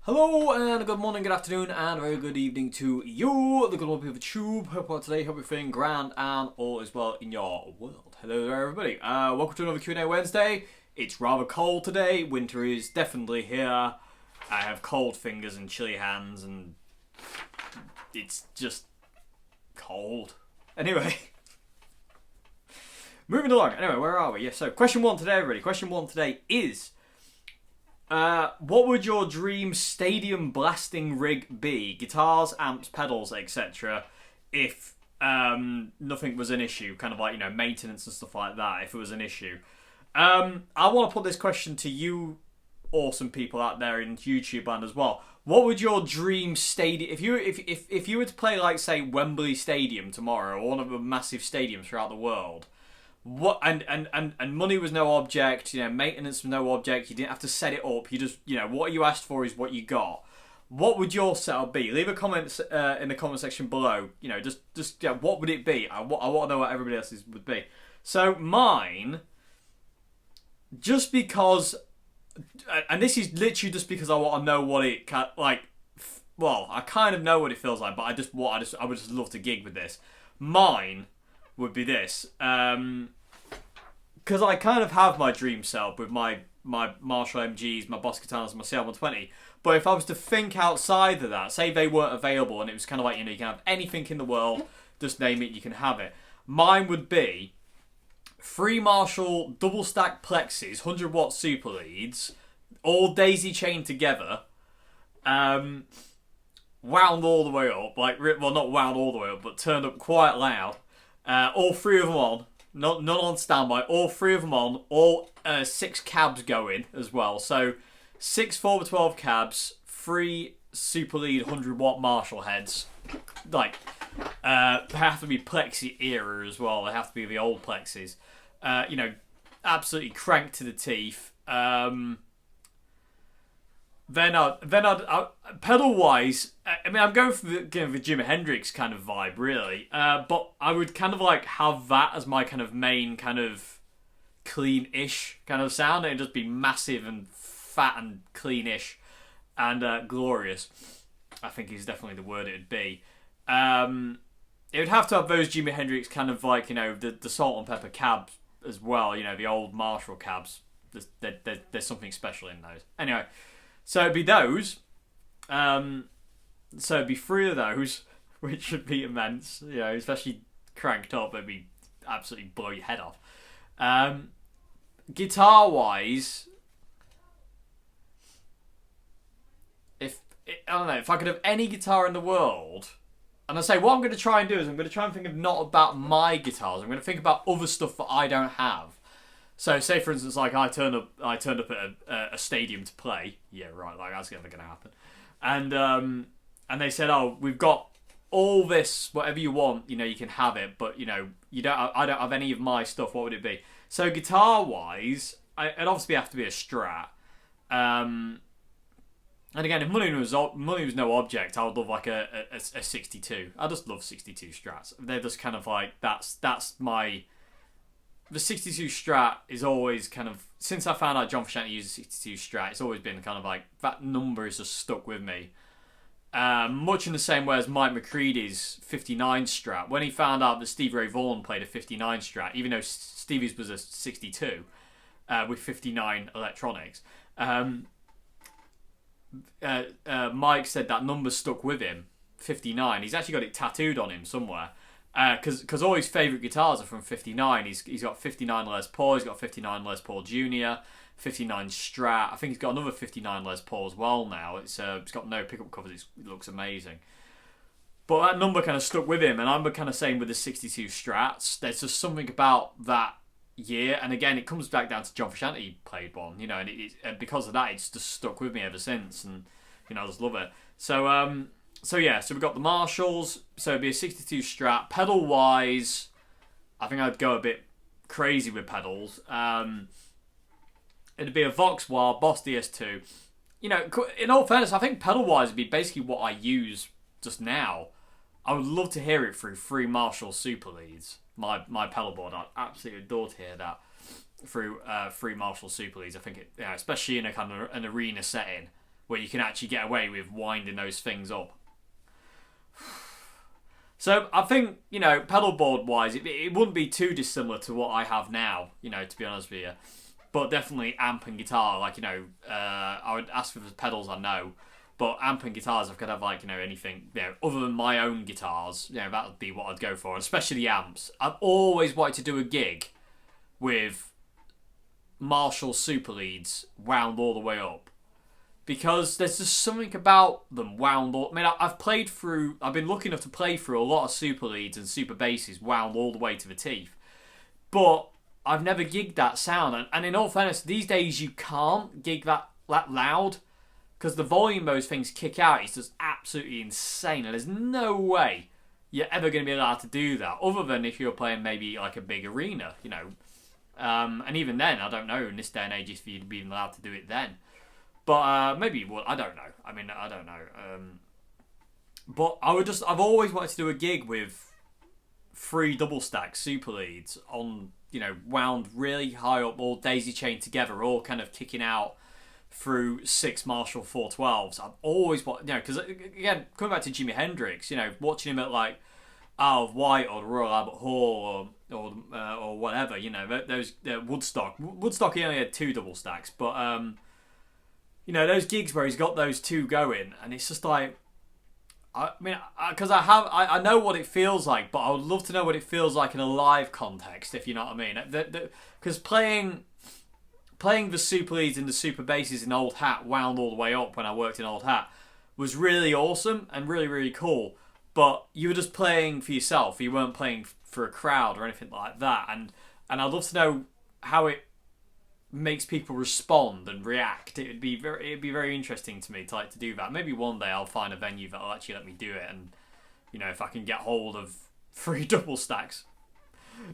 Hello and good morning, good afternoon, and a very good evening to you, the good old people of Tube. Hope today, hope you're feeling grand and all is well in your world. Hello there, everybody. Welcome to another Q&A Wednesday. It's rather cold today. Winter is definitely here. I have cold fingers and chilly hands, and it's just cold. Anyway, moving along. Anyway, where are we? Yes. So, question one today, everybody. Question one today is. What would your dream stadium blasting rig be? Guitars, amps, pedals, etc. If nothing was an issue, kind of like, you know, maintenance and stuff like that, if it was an issue. I want to put this question to you awesome people out there in YouTube land as well. What would your dream stadium, if you were to play, like, say, Wembley Stadium tomorrow, or one of the massive stadiums throughout the world, what and money was no object, you know, maintenance was no object, you didn't have to set it up, you just, you know, what you asked for is what you got. What would your setup be? Leave a comment in the comment section below. You know, just yeah, what would it be? I want to know what everybody else's would be. So mine, just because, and this is literally just because I want to know what it like. Well, I kind of know what it feels like, but I would just love to gig with this. Mine would be this, because I kind of have my dream setup with my Marshall MGs, my Boss Katanas, and my CL120. But if I was to think outside of that, say they weren't available, and it was kind of like, you know, you can have anything in the world, just name it, you can have it. Mine would be 3 Marshall double stack plexis, 100-watt super leads, all daisy chained together, wound all the way up, like, well, not wound all the way up, but turned up quite loud. All 3 of them on, none on standby, all 3 of them on, all 6 cabs going as well. So 6 4x12 cabs, 3 super lead 100-watt Marshall heads. Like, they have to be Plexi era as well. They have to be the old Plexis. You know, absolutely cranked to the teeth. Then I'd pedal wise, I mean, I'm going for the Jimi Hendrix kind of vibe, really. But I would kind of like have that as my kind of main kind of clean-ish kind of sound. It'd just be massive and fat and clean-ish and glorious, I think is definitely the word it'd be. It would have to have those Jimi Hendrix kind of like, you know, the salt and pepper cabs as well. You know, the old Marshall cabs. There's something special in those. Anyway. So it'd be those. So it'd be 3 of those, which would be immense. You know, especially cranked up, it'd be absolutely blow your head off. Guitar wise, I don't know, if I could have any guitar in the world, and I say what I'm going to try and do is I'm going to try and think of not about my guitars. I'm going to think about other stuff that I don't have. So, say for instance, like I turned up at a stadium to play. Yeah, right. Like that's never going to happen. And they said, "Oh, we've got all this, whatever you want. You know, you can have it, but you know, you don't. I don't have any of my stuff. What would it be?" So, guitar wise, it'd obviously have to be a Strat. And again, if money was no object, I would love like a 62. I just love 62 Strats. They're just kind of like that's my. The 62 Strat is always kind of, since I found out John Frusciante used a 62 Strat, it's always been kind of like, that number is just stuck with me. Much in the same way as Mike McCready's 59 Strat. When he found out that Stevie Ray Vaughan played a 59 Strat, even though Stevie's was a 62, with 59 electronics, Mike said that number stuck with him, 59. He's actually got it tattooed on him somewhere. Because all his favourite guitars are from 59. He's got 59 Les Paul, he's got 59 Les Paul Jr., 59 Strat. I think he's got another 59 Les Paul as well now. It's got no pickup covers, it looks amazing. But that number kind of stuck with him, and I'm kind of saying with the 62 Strats, there's just something about that year, and again, it comes back down to John Frusciante played one, you know, and because of that, it's just stuck with me ever since, and, you know, I just love it. So yeah, so we've got the Marshalls, so it'd be a 62 Strat. Pedal-wise, I think I'd go a bit crazy with pedals. It'd be a Voxwire Boss DS2. You know, in all fairness, I think pedal-wise would be basically what I use just now. I would love to hear it through 3 Marshall Super Leads. My pedal board, I'd absolutely adore to hear that through 3 Marshall Super Leads. I think it, yeah, especially in a kind of an arena setting, where you can actually get away with winding those things up. So I think, you know, pedal board wise, it wouldn't be too dissimilar to what I have now, you know, to be honest with you. But definitely amp and guitar, like, you know, I would ask for the pedals, I know. But amp and guitars, I could have, like, you know, anything, you know, other than my own guitars, you know, that would be what I'd go for. And especially the amps. I've always wanted to do a gig with Marshall Super Leads wound all the way up. Because there's just something about them wound all... I mean, I've been lucky enough to play through a lot of Super Leads and Super Basses wound all the way to the teeth. But I've never gigged that sound. And in all fairness, these days you can't gig that loud. Because the volume those things kick out is just absolutely insane. And there's no way you're ever going to be allowed to do that. Other than if you're playing maybe like a big arena, you know. And even then, I don't know in this day and age if you'd be even allowed to do it then. But maybe, well, I don't know. I mean, I don't know. But I've always wanted to do a gig with 3 double stack Super Leads on, you know, wound really high up, all daisy chained together, all kind of kicking out through 6 Marshall 412s. I've always wanted, you know, because again, coming back to Jimi Hendrix, you know, watching him at like Isle of Wight or the Royal Albert Hall or whatever, you know, those Woodstock. Woodstock, he only had 2 double stacks, but you know, those gigs where he's got those 2 going, and it's just like, I mean, because I know what it feels like, but I would love to know what it feels like in a live context, if you know what I mean. Because playing the Super Leads and the Super Basses in Old Hat wound all the way up when I worked in Old Hat was really awesome and really, really cool. But you were just playing for yourself. You weren't playing for a crowd or anything like that. And I'd love to know how it makes people respond and react. It'd be very interesting to me to do that. Maybe one day I'll find a venue that'll actually let me do it, and you know, if I can get hold of 3 double stacks,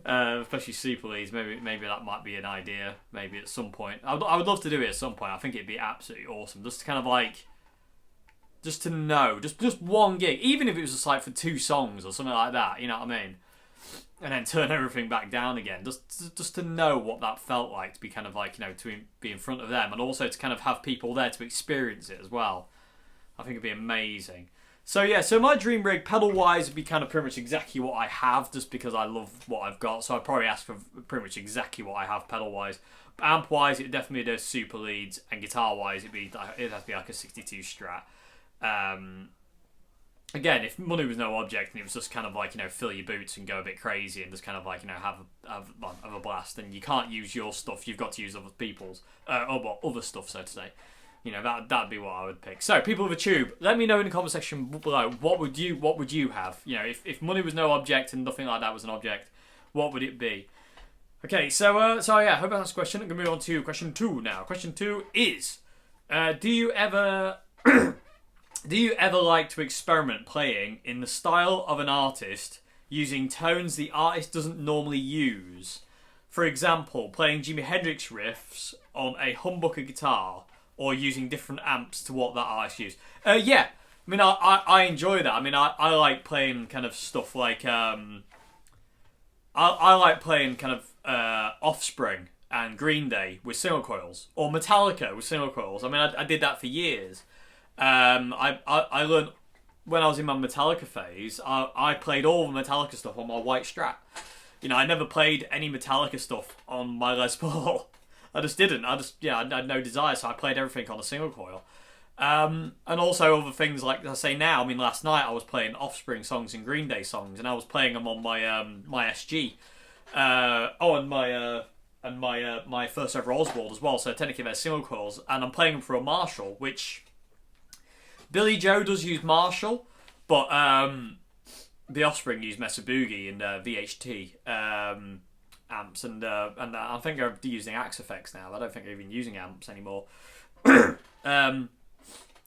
especially Super Leads, maybe that might be an idea. Maybe at some point, I would love to do it at some point. I think it'd be absolutely awesome, just to kind of like, just to know, just one gig, even if it was just like for 2 songs or something like that. You know what I mean? And then turn everything back down again, just to know what that felt like, to be kind of like, you know, to be in front of them, and also to kind of have people there to experience it as well. I think it'd be amazing. So yeah, so my dream rig pedal wise would be kind of pretty much exactly what I have, just because I love what I've got. So I'd probably ask for pretty much exactly what I have pedal wise. Amp wise, it'd definitely be those Super Leads, and guitar wise, it'd have to be like a 62 Strat. Again, if money was no object and it was just kind of like, you know, fill your boots and go a bit crazy and just kind of like, you know, have a blast, then you can't use your stuff. You've got to use other people's, other stuff, so to say. You know, that'd be what I would pick. So, people of the tube, let me know in the comment section below, what would you have? You know, if money was no object and nothing like that was an object, what would it be? Okay, so yeah, I hope that's the question. I'm going to move on to question 2 now. Question 2 is, do you ever like to experiment playing in the style of an artist using tones the artist doesn't normally use? For example, playing Jimi Hendrix riffs on a humbucker guitar, or using different amps to what that artist used. Yeah, I mean, I enjoy that. I mean, I like playing kind of stuff like, I like playing kind of Offspring and Green Day with single coils, or Metallica with single coils. I mean, I did that for years. I learned when I was in my Metallica phase. I played all the Metallica stuff on my white Strat. You know, I never played any Metallica stuff on my Les Paul. I just didn't. I had no desire, so I played everything on a single coil. And also other things like I say now. I mean, last night I was playing Offspring songs and Green Day songs, and I was playing them on my my SG. And my first ever Oswald as well. So technically they're single coils, and I'm playing them for a Marshall, which Billy Joe does use Marshall, but the Offspring use Mesa Boogie and VHT amps, and I think they're using Axe Effects now. I don't think they're even using amps anymore.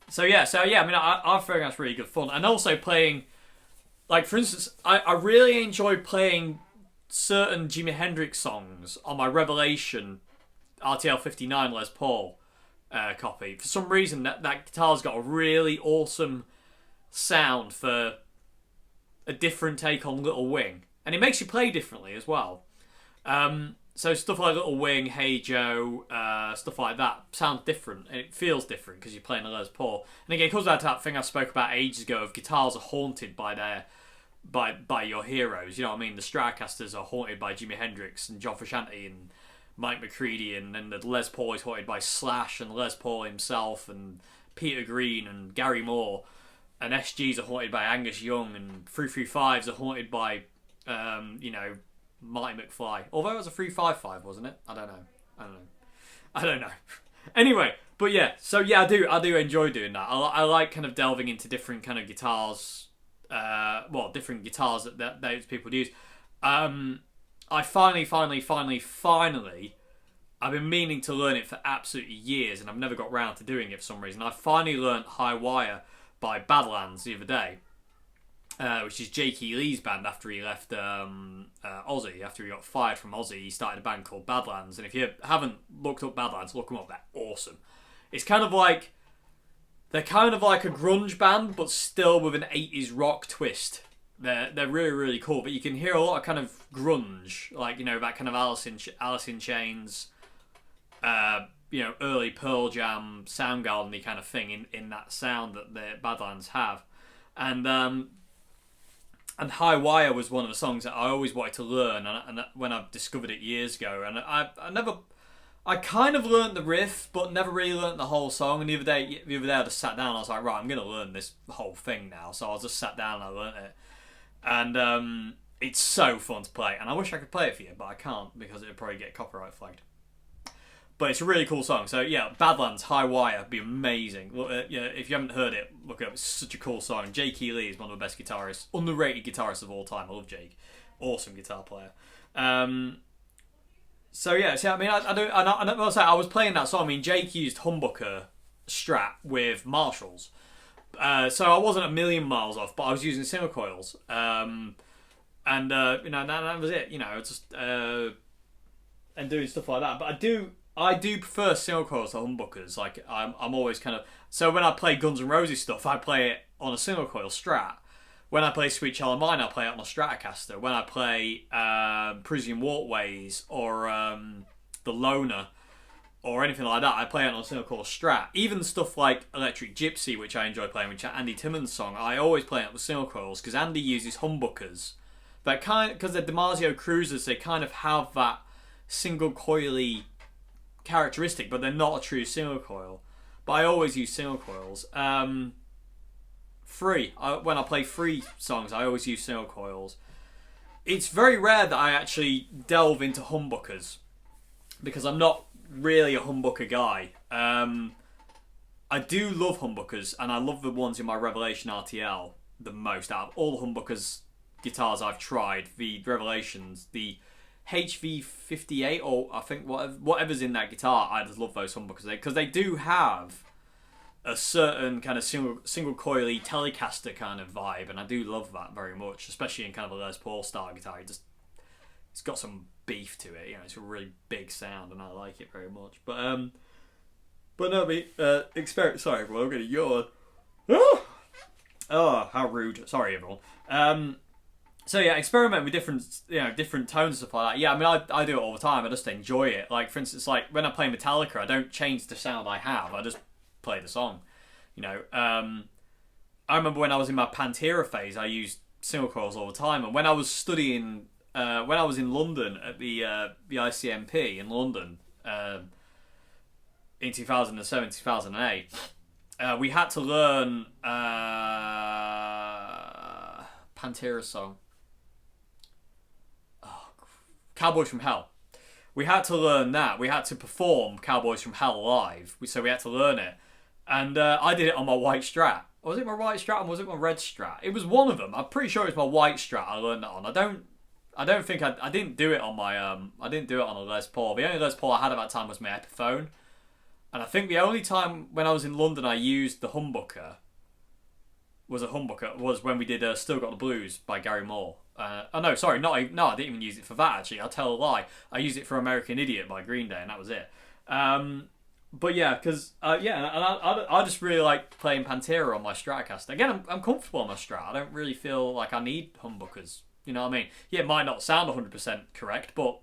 So yeah. I mean, I think that's really good fun, and also playing, like for instance, I really enjoy playing certain Jimi Hendrix songs on my Revelation RTL 59 Les Paul copy. For some reason, that guitar's got a really awesome sound for a different take on Little Wing, and it makes you play differently as well. So stuff like Little Wing, Hey Joe, stuff like that sounds different. And it feels different because you're playing a Les Paul. And again, it comes back to that thing I spoke about ages ago of guitars are haunted by your heroes. You know what I mean? The Stratocasters are haunted by Jimi Hendrix and John Frusciante and Mike McCready, and then the Les Paul is haunted by Slash and Les Paul himself and Peter Green and Gary Moore. And SGs are haunted by Angus Young, and 335s are haunted by, Marty McFly. Although it was a 355, wasn't it? I don't know. Anyway, but yeah, so yeah, I do enjoy doing that. I like kind of delving into different kind of guitars, different guitars that those people use. I finally, I've been meaning to learn it for absolutely years, and I've never got round to doing it for some reason. I finally learned High Wire by Badlands the other day. Which is Jake E. Lee's band after he left Aussie. After he got fired from Aussie, he started a band called Badlands. And if you haven't looked up Badlands, look them up. They're awesome. It's kind of like... They're kind of like a grunge band, but still with an 80s rock twist. They're really, really cool. But you can hear a lot of kind of grunge. Like, that kind of Alice in Chains... early Pearl Jam, Soundgarden-y kind of thing in that sound that the Badlands have. And High Wire was one of the songs that I always wanted to learn, and when I discovered it years ago, and I kind of learnt the riff, but never really learnt the whole song. And the other day I just sat down. And I was like, right, I'm going to learn this whole thing now. So I just sat down and I learnt it, and it's so fun to play. And I wish I could play it for you, but I can't because it would probably get copyright flagged. But it's a really cool song. So yeah, Badlands, High Wire, be amazing. Look, if you haven't heard it, look it up. It's such a cool song. Jake E. Lee is one of the best guitarists, underrated guitarists of all time. I love Jake. Awesome guitar player. So yeah, see, I mean, I was playing that song. I mean, Jake used humbucker Strat with Marshalls. So I wasn't a million miles off, but I was using single coils. And that was it. Just and doing stuff like that. But I do prefer single coils to humbuckers. Like I'm always kind of... So when I play Guns N' Roses stuff, I play it on a single coil Strat. When I play Sweet Child of Mine, I play it on a Stratocaster. When I play Parisian Walkways or The Loner or anything like that, I play it on a single coil Strat. Even stuff like Electric Gypsy, which I enjoy playing, which is Andy Timmons' song, I always play it with single coils because Andy uses humbuckers. But because they're DiMarzio Cruisers, they kind of have that single coily characteristic, but they're not a true single coil. But I always use single coils. When I play free songs, I always use single coils. It's very rare that I actually delve into humbuckers because I'm not really a humbucker guy. I do love humbuckers, and I love the ones in my Revelation RTL the most. Out of all the humbuckers guitars I've tried, the Revelations, the HV58, or I think whatever's in that guitar, I just love those humbuckers because they do have a certain kind of single coily Telecaster kind of vibe, and I do love that very much, especially in kind of a Les Paul style guitar. It's got some beef to it, it's a really big sound, and I like it very much. But no, experience. Sorry, everyone, I'm gonna yawn. Oh, how rude! Sorry, everyone. So yeah, experiment with different tones and stuff like that. Yeah, I mean, I do it all the time. I just enjoy it. Like, for instance, like when I play Metallica, I don't change the sound I have. I just play the song. I remember when I was in my Pantera phase, I used single coils all the time. And when I was studying, when I was in London at the ICMP in London in 2007, 2008, we had to learn Pantera's song. Cowboys from Hell. We had to learn that. We had to perform Cowboys from Hell live. So we had to learn it. And I did it on my white Strat. Was it my white Strat or was it my red Strat? It was one of them. I'm pretty sure it was my white Strat I learned that on. I don't think I didn't do it on my I didn't do it on a Les Paul. The only Les Paul I had at that time was my Epiphone. And I think the only time when I was in London I used the humbucker was when we did Still Got the Blues by Gary Moore. I didn't even use it for that, actually. I'll tell a lie. I used it for American Idiot by Green Day, and that was it. But yeah, because, I just really like playing Pantera on my Stratocaster. Again, I'm comfortable on my Strat. I don't really feel like I need humbuckers. You know what I mean? Yeah, it might not sound 100% correct, but,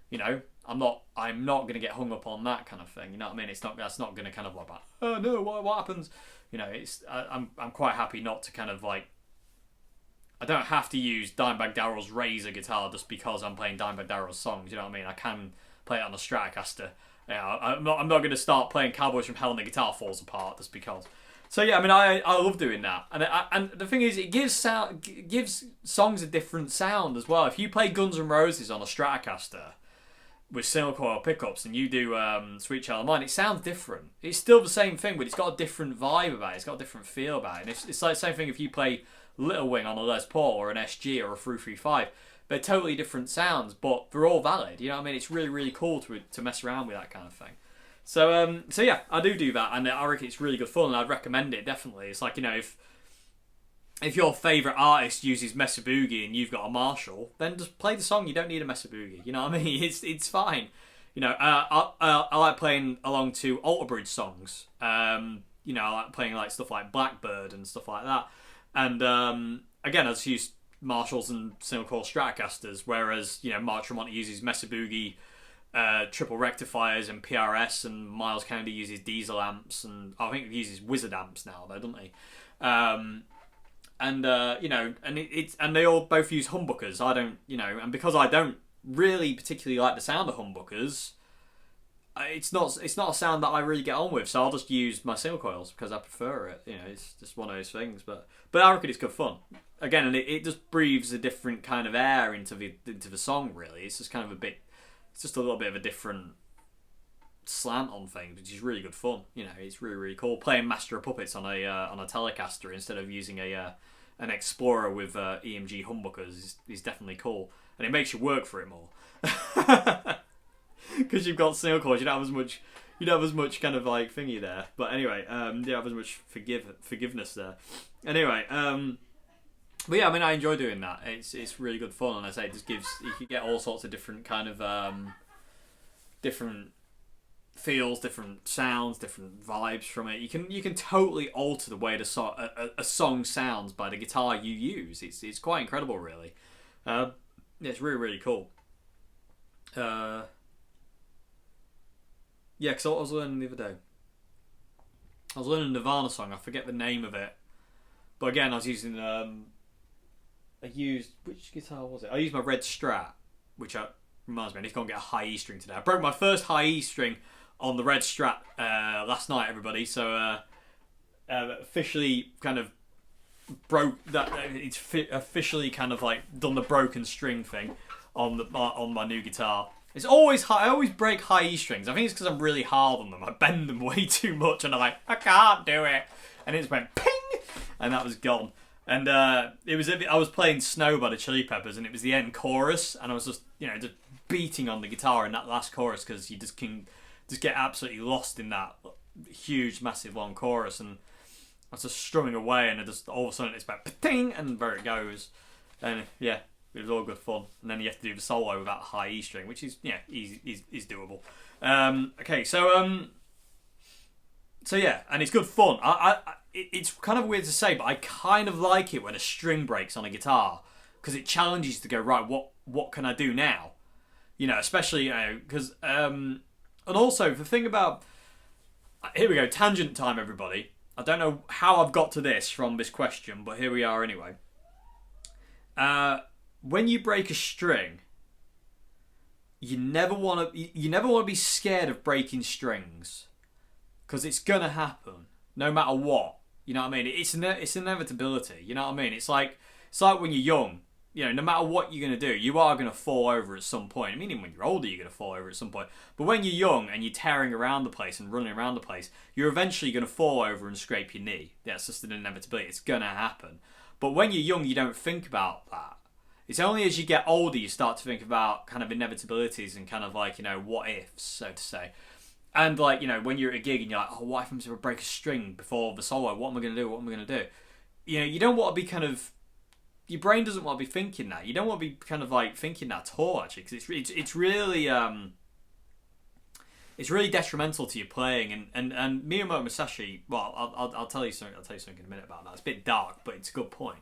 You know, I'm not going to get hung up on that kind of thing. You know what I mean? That's not going to kind of like, oh no, what happens? You know, I'm quite happy not to kind of like, I don't have to use Dimebag Darrell's Razor guitar just because I'm playing Dimebag Darrell's songs. You know what I mean? I can play it on a Stratocaster. Yeah, I'm not going to start playing Cowboys from Hell and the guitar falls apart just because. So yeah, I mean, I love doing that, and the thing is, it gives songs a different sound as well. If you play Guns N' Roses on a Stratocaster with single coil pickups, and you do Sweet Child of Mine, it sounds different. It's still the same thing, but it's got a different vibe about it. It's got a different feel about it. And it's like the same thing if you play Little Wing on a Les Paul or an SG or a 335. They're totally different sounds, but they're all valid. You know what I mean? It's really, really cool to mess around with that kind of thing. So yeah, I do that, and I reckon it's really good fun, and I'd recommend it, definitely. It's like, you know, if your favourite artist uses Mesa Boogie and you've got a Marshall, then just play the song. You don't need a Mesa Boogie. You know what I mean? It's fine. You know, I like playing along to Alter Bridge songs. You know, I like playing like stuff like Blackbird and stuff like that. And again, I just use Marshalls and single coil Stratocasters, whereas, you know, Mark Tremonti uses Mesa Boogie triple rectifiers and PRS, and Miles Kennedy uses diesel amps, and I think he uses Wizard amps now though, doesn't he? You know, and they all both use humbuckers. I don't, you know, and because I don't really particularly like the sound of humbuckers, it's not a sound that I really get on with. So I'll just use my single coils because I prefer it. You know, it's just one of those things. But I reckon it's good fun. Again, and it just breathes a different kind of air into the song. Really, it's just kind of it's just a little bit of a different slant on things, which is really good fun. You know, it's really, really cool. Playing Master of Puppets on a Telecaster instead of using an Explorer with EMG humbuckers is definitely cool, and it makes you work for it more because you've got single coils. You don't have as much kind of like thingy there. But anyway, you don't have as much forgiveness there. Anyway, but yeah, I mean, I enjoy doing that. It's really good fun, and I say it just you can get all sorts of different kind of different feels, different sounds, different vibes from it. You can totally alter the way a song sounds by the guitar you use. It's quite incredible, really. Yeah, it's really, really cool. Yeah, because I was learning the other day. I was learning a Nirvana song. I forget the name of it, but again, I was using which guitar was it? I used my red Strat, which reminds me, I need to go and get a high E string today. I broke my first high E string on the red Strat last night, everybody. So officially kind of broke that. It's officially kind of like done the broken string thing on my new guitar. It's always high. I always break high E strings. I think it's because I'm really hard on them. I bend them way too much, and I'm like, I can't do it. And it just went ping, and that was gone. And I was playing Snow by the Chili Peppers, and it was the end chorus, and I was just, you know, just beating on the guitar in that last chorus because you just can just get absolutely lost in that huge, massive, long chorus, and I was just strumming away, and it just all of a sudden it's like ping, and there it goes, and yeah, it was all good fun. And then you have to do the solo without a high E string, which is easy, is doable. Okay, so yeah, and it's good fun. It's kind of weird to say, but I kind of like it when a string breaks on a guitar because it challenges you to go, right, what can I do now? You know, especially, you know, because and also the thing about, here we go, tangent time, everybody. I don't know how I've got to this from this question, but here we are anyway. When you break a string, you never want to be scared of breaking strings because it's gonna happen no matter what. You know what I mean? It's inevitability. You know what I mean? It's like when you're young. You know, no matter what you're going to do, you are going to fall over at some point. I mean, even when you're older, you're going to fall over at some point. But when you're young and you're tearing around the place and running around the place, you're eventually going to fall over and scrape your knee. That's just an inevitability. It's going to happen. But when you're young, you don't think about that. It's only as you get older you start to think about kind of inevitabilities and kind of like, you know, what ifs, so to say. And like, you know, when you're at a gig and you're like, oh, what if I'm to break a string before the solo? What am I going to do? What am I going to do? You know, you don't want to be kind of... Your brain doesn't want to be thinking that. You don't want to be kind of like thinking that at all, actually, because it's really detrimental to your playing. And Miyamoto Musashi, well, I'll tell you something. I'll tell you something in a minute about that. It's a bit dark, but it's a good point.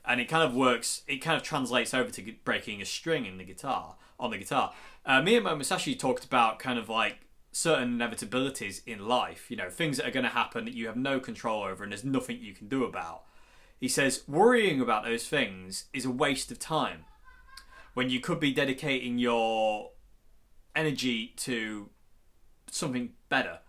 And it kind of works. It kind of translates over to breaking a string in the guitar. on the guitar. Miyamoto Musashi talked about kind of like certain inevitabilities in life, you know, things that are going to happen that you have no control over and there's nothing you can do about. He says worrying about those things is a waste of time when you could be dedicating your energy to something better.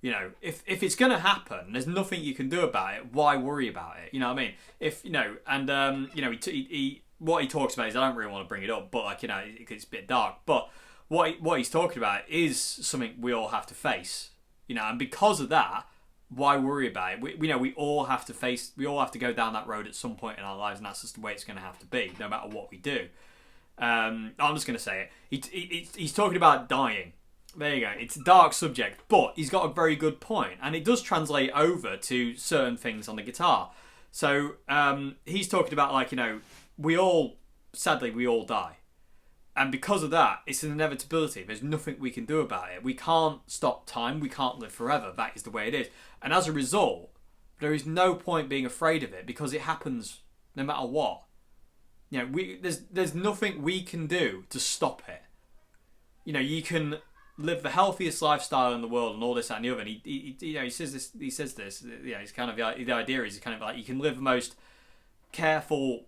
You know, if it's going to happen, there's nothing you can do about it. Why worry about it? You know what I mean? If, you know, and, you know, he what he talks about is, I don't really want to bring it up, but like, you know, it's a bit dark, but what he's talking about is something we all have to face, you know, and because of that, why worry about it? We know we all have to go down that road at some point in our lives, and that's just the way it's going to have to be, no matter what we do. I'm just going to say it. He's talking about dying. There you go. It's a dark subject, but he's got a very good point, and it does translate over to certain things on the guitar. So he's talking about, like, you know, sadly we all die. And because of that, it's an inevitability. There's nothing we can do about it. We can't stop time. We can't live forever. That is the way it is. And as a result, there is no point being afraid of it because it happens no matter what. You know, there's nothing we can do to stop it. You know, you can live the healthiest lifestyle in the world and all this, that, and the other. And he you know, he says this. You know, it's kind of the idea is kind of like you can live the most careful,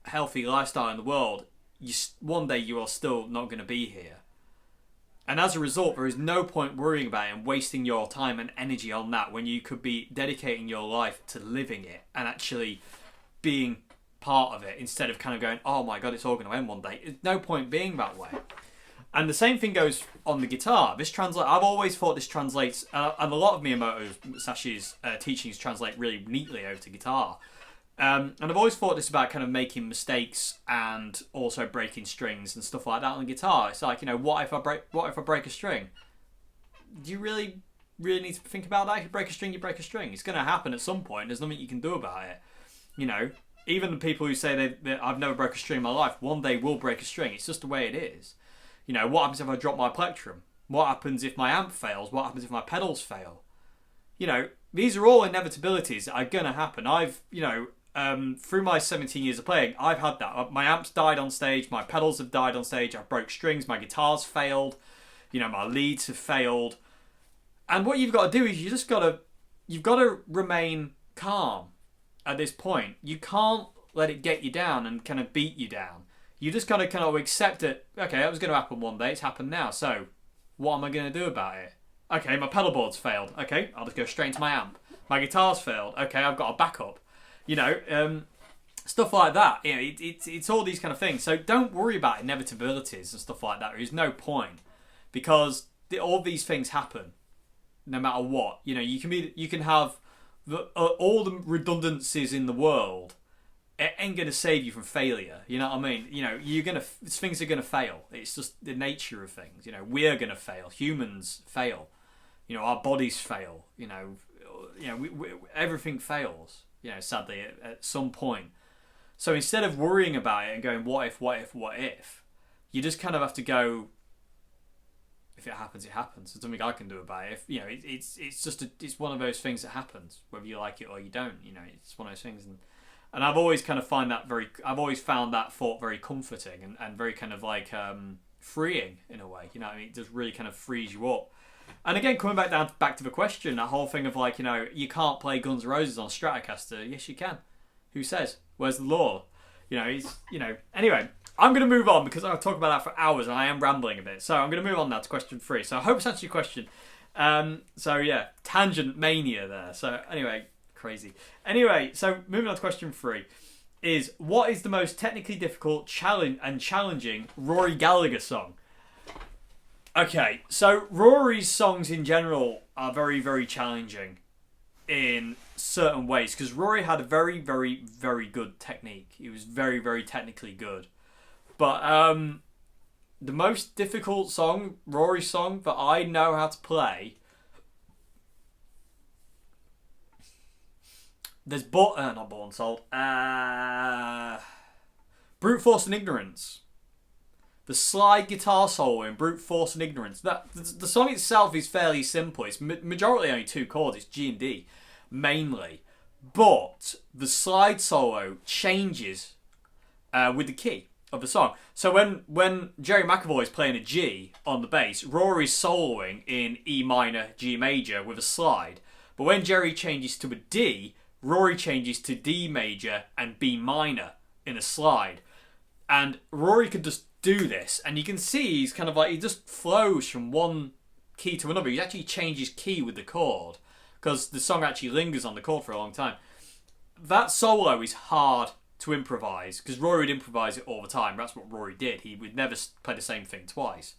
healthy lifestyle in the world. One day you are still not going to be here. And as a result, there is no point worrying about it and wasting your time and energy on that when you could be dedicating your life to living it and actually being part of it instead of kind of going, oh my God, it's all going to end one day. There's no point being that way. And the same thing goes on the guitar. I've always thought this translates, and a lot of Miyamoto Musashi's teachings translate really neatly over to guitar. And I've always thought this about kind of making mistakes and also breaking strings and stuff like that on the guitar. It's like, you know, what if I break a string? Do you really need to think about that? If you break a string, you break a string. It's going to happen at some point. There's nothing you can do about it. You know, even the people who say that I've never broke a string in my life, one day will break a string. It's just the way it is. You know, what happens if I drop my plectrum? What happens if my amp fails? What happens if my pedals fail? You know, these are all inevitabilities that are going to happen. Through my 17 years of playing, I've had that. My amps died on stage, my pedals have died on stage, I've broke strings, my guitar's failed, you know, my leads have failed. And what you've got to do is you've got to remain calm at this point. You can't let it get you down and kind of beat you down. You just got to kind of accept it. Okay, that was going to happen one day, it's happened now, so what am I going to do about it? Okay, my pedal board's failed. Okay, I'll just go straight into my amp. My guitar's failed. Okay, I've got a backup. You know, stuff like that. You know, it's all these kind of things. So don't worry about inevitabilities and stuff like that. There is no point because all these things happen, no matter what. You know, you can have all the redundancies in the world. It ain't gonna save you from failure. You know what I mean? You know, things are gonna fail. It's just the nature of things. You know, we're gonna fail. Humans fail. You know, our bodies fail. You know, everything fails. You know, sadly, at some point. So instead of worrying about it and going, what if, you just kind of have to go, if it happens, it happens. There's nothing I can do about it. If, you know, it's one of those things that happens, whether you like it or you don't. You know, it's one of those things. And I've always kind of found that thought very comforting and very kind of like freeing in a way. You know what I mean? It just really kind of frees you up. And again, coming back to the question, that whole thing of like, you know, you can't play Guns N' Roses on Stratocaster. Yes, you can. Who says? Where's the law? You know, anyway, I'm going to move on because I'll talk about that for hours and I am rambling a bit. So I'm going to move on now to question 3. So I hope it's answered your question. So yeah, tangent mania there. So anyway, crazy. Anyway, so moving on to question 3 is, what is the most technically difficult, challenging Rory Gallagher song? Okay, so Rory's songs in general are very, very challenging in certain ways because Rory had a very, very, very good technique. He was very, very technically good. But the most difficult song, Rory song, that I know how to play, there's not Born Sold, Brute Force and Ignorance. The slide guitar solo in Brute Force and Ignorance. The song itself is fairly simple. It's majority only 2 chords. It's G and D, mainly. But the slide solo changes with the key. of the song. So when Jerry McAvoy is playing a G on the bass, Rory's soloing in E minor, G major with a slide. But when Jerry changes to a D, Rory changes to D major and B minor in a slide. And Rory could just do this, and you can see he's kind of like, he just flows from one key to another. He actually changes key with the chord, because the song actually lingers on the chord for a long time. That solo is hard to improvise, because Rory would improvise it all the time. That's what Rory did. He would never play the same thing twice.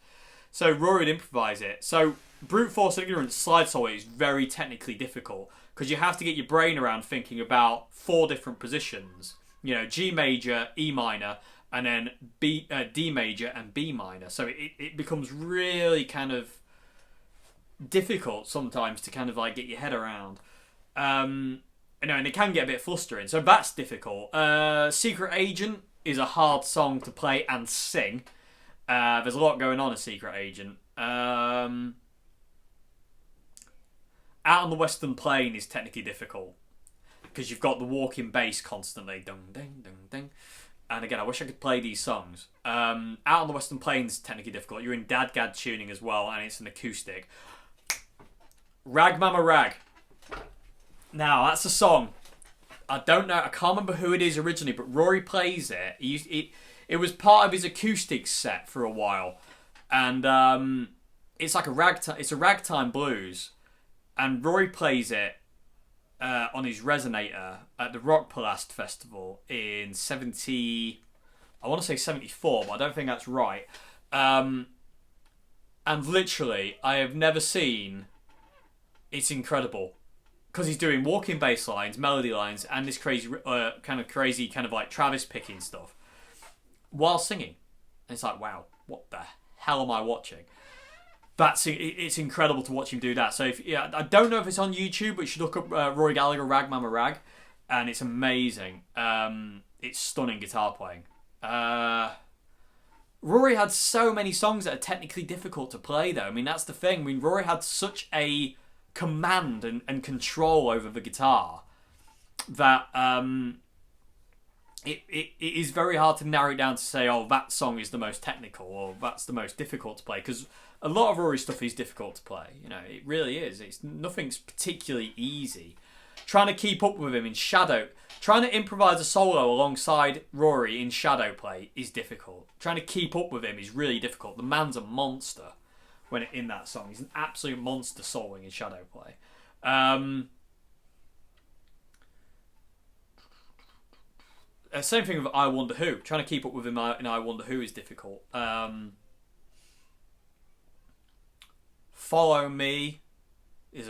So Rory would improvise it. So Brute Force Ignorance slide solo is very technically difficult, because you have to get your brain around thinking about 4 different positions. You know, G major, E minor, and then D major and B minor. So it becomes really kind of difficult sometimes to kind of like get your head around. You know, and it can get a bit frustrating. So that's difficult. Secret Agent is a hard song to play and sing. There's a lot going on in Secret Agent. Out on the Western Plain is technically difficult, because you've got the walking bass constantly. Dung, ding, dung, ding. And again, I wish I could play these songs. Out on the Western Plain is technically difficult. You're in Dadgad tuning as well, and it's an acoustic. Rag Mama Rag. Now, that's a song. I don't know. I can't remember who it is originally, but Rory plays it. It was part of his acoustic set for a while, and it's like it's a ragtime blues, and Rory plays it on his resonator at the Rock Palast Festival in I want to say 74, but I don't think that's right. And literally, I have never seen. It's incredible. Because he's doing walking bass lines, melody lines, and this crazy kind of like Travis picking stuff while singing. And it's like, wow, what the hell am I watching? It's incredible to watch him do that. So I don't know if it's on YouTube, but you should look up Rory Gallagher, Rag Mama Rag, and it's amazing. It's stunning guitar playing. Rory had so many songs that are technically difficult to play, though. I mean, that's the thing. I mean, Rory had such a command and control over the guitar that it is very hard to narrow it down to say, oh, that song is the most technical or that's the most difficult to play, because a lot of Rory's stuff is difficult to play. You know, it really is. Nothing's particularly easy. Trying to keep up with him in shadow, trying to improvise a solo alongside Rory in shadow play is difficult. Trying to keep up with him is really difficult. The man's a monster. When in that song, he's an absolute monster soloing in shadow play. Same thing with I Wonder Who. Trying to keep up with him in I Wonder Who is difficult. Follow Me is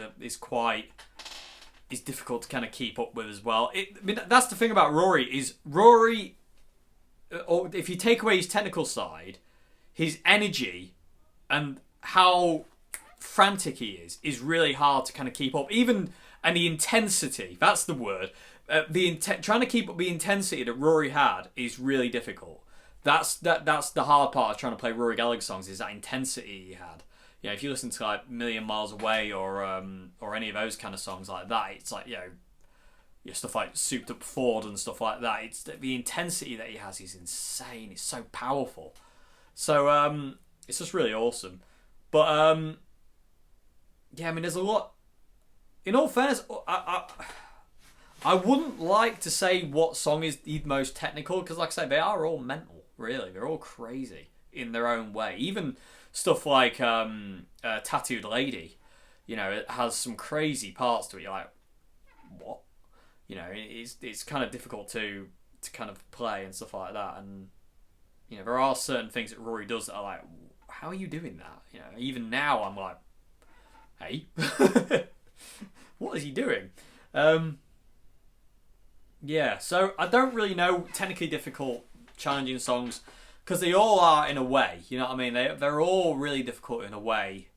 difficult to kind of keep up with as well. I mean, that's the thing about Rory is Rory. Or if you take away his technical side, his energy and how frantic he is really hard to kind of keep up. And the intensity, that's the word. Trying to keep up the intensity that Rory had is really difficult. That's the hard part of trying to play Rory Gallagher songs, is that intensity he had. You know, if you listen to like Million Miles Away or any of those kind of songs like that, it's like, you know, stuff like Souped Up Ford and stuff like that. It's the intensity that he has is insane. It's so powerful. So it's just really awesome. But yeah, I mean, there's a lot. In all fairness, I wouldn't like to say what song is the most technical, because, like I say, they are all mental. Really, they're all crazy in their own way. Even stuff like Tattooed Lady, you know, it has some crazy parts to it. You're like, what? You know, it's kind of difficult to kind of play and stuff like that. And you know, there are certain things that Rory does that are like, how are you doing that? You know, even now I'm like, hey, what is he doing? Yeah, so I don't really know technically difficult, challenging songs, because they all are in a way. You know what I mean? They're all really difficult in a way.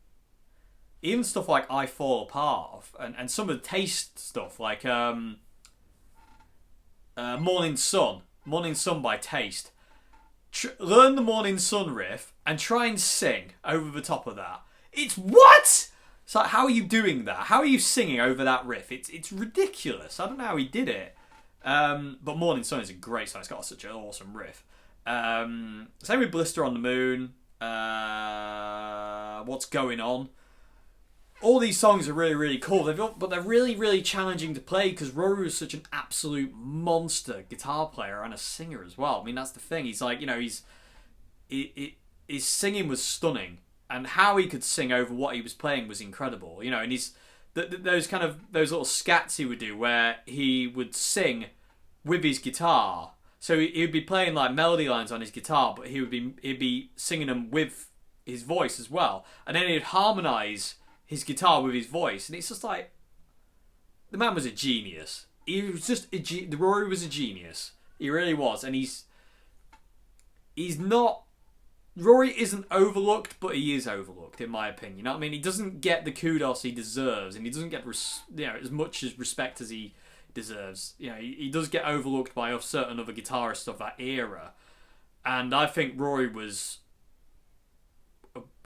Even stuff like I Fall Apart and some of the taste stuff like Morning Sun by Taste. Learn the Morning Sun riff and try and sing over the top of that. It's what? It's like, how are you doing that? How are you singing over that riff? It's ridiculous. I don't know how he did it. But Morning Sun is a great song. It's got such an awesome riff. Same with Blister on the Moon. What's Going On? All these songs are really, really cool. But they're really, really challenging to play because Rory was such an absolute monster guitar player and a singer as well. I mean, that's the thing. He's like, his singing was stunning, and how he could sing over what he was playing was incredible. And those little scats he would do where he would sing with his guitar. So he would be playing like melody lines on his guitar, but he'd be singing them with his voice as well, and then he'd harmonise his guitar with his voice, and it's just like the man was a genius. He was just Rory was a genius. He really was, and he's not. Rory isn't overlooked, but he is overlooked in my opinion. You know what I mean? He doesn't get the kudos he deserves, and he doesn't get as much as respect as he deserves. He does get overlooked by certain other guitarists of that era, and I think Rory was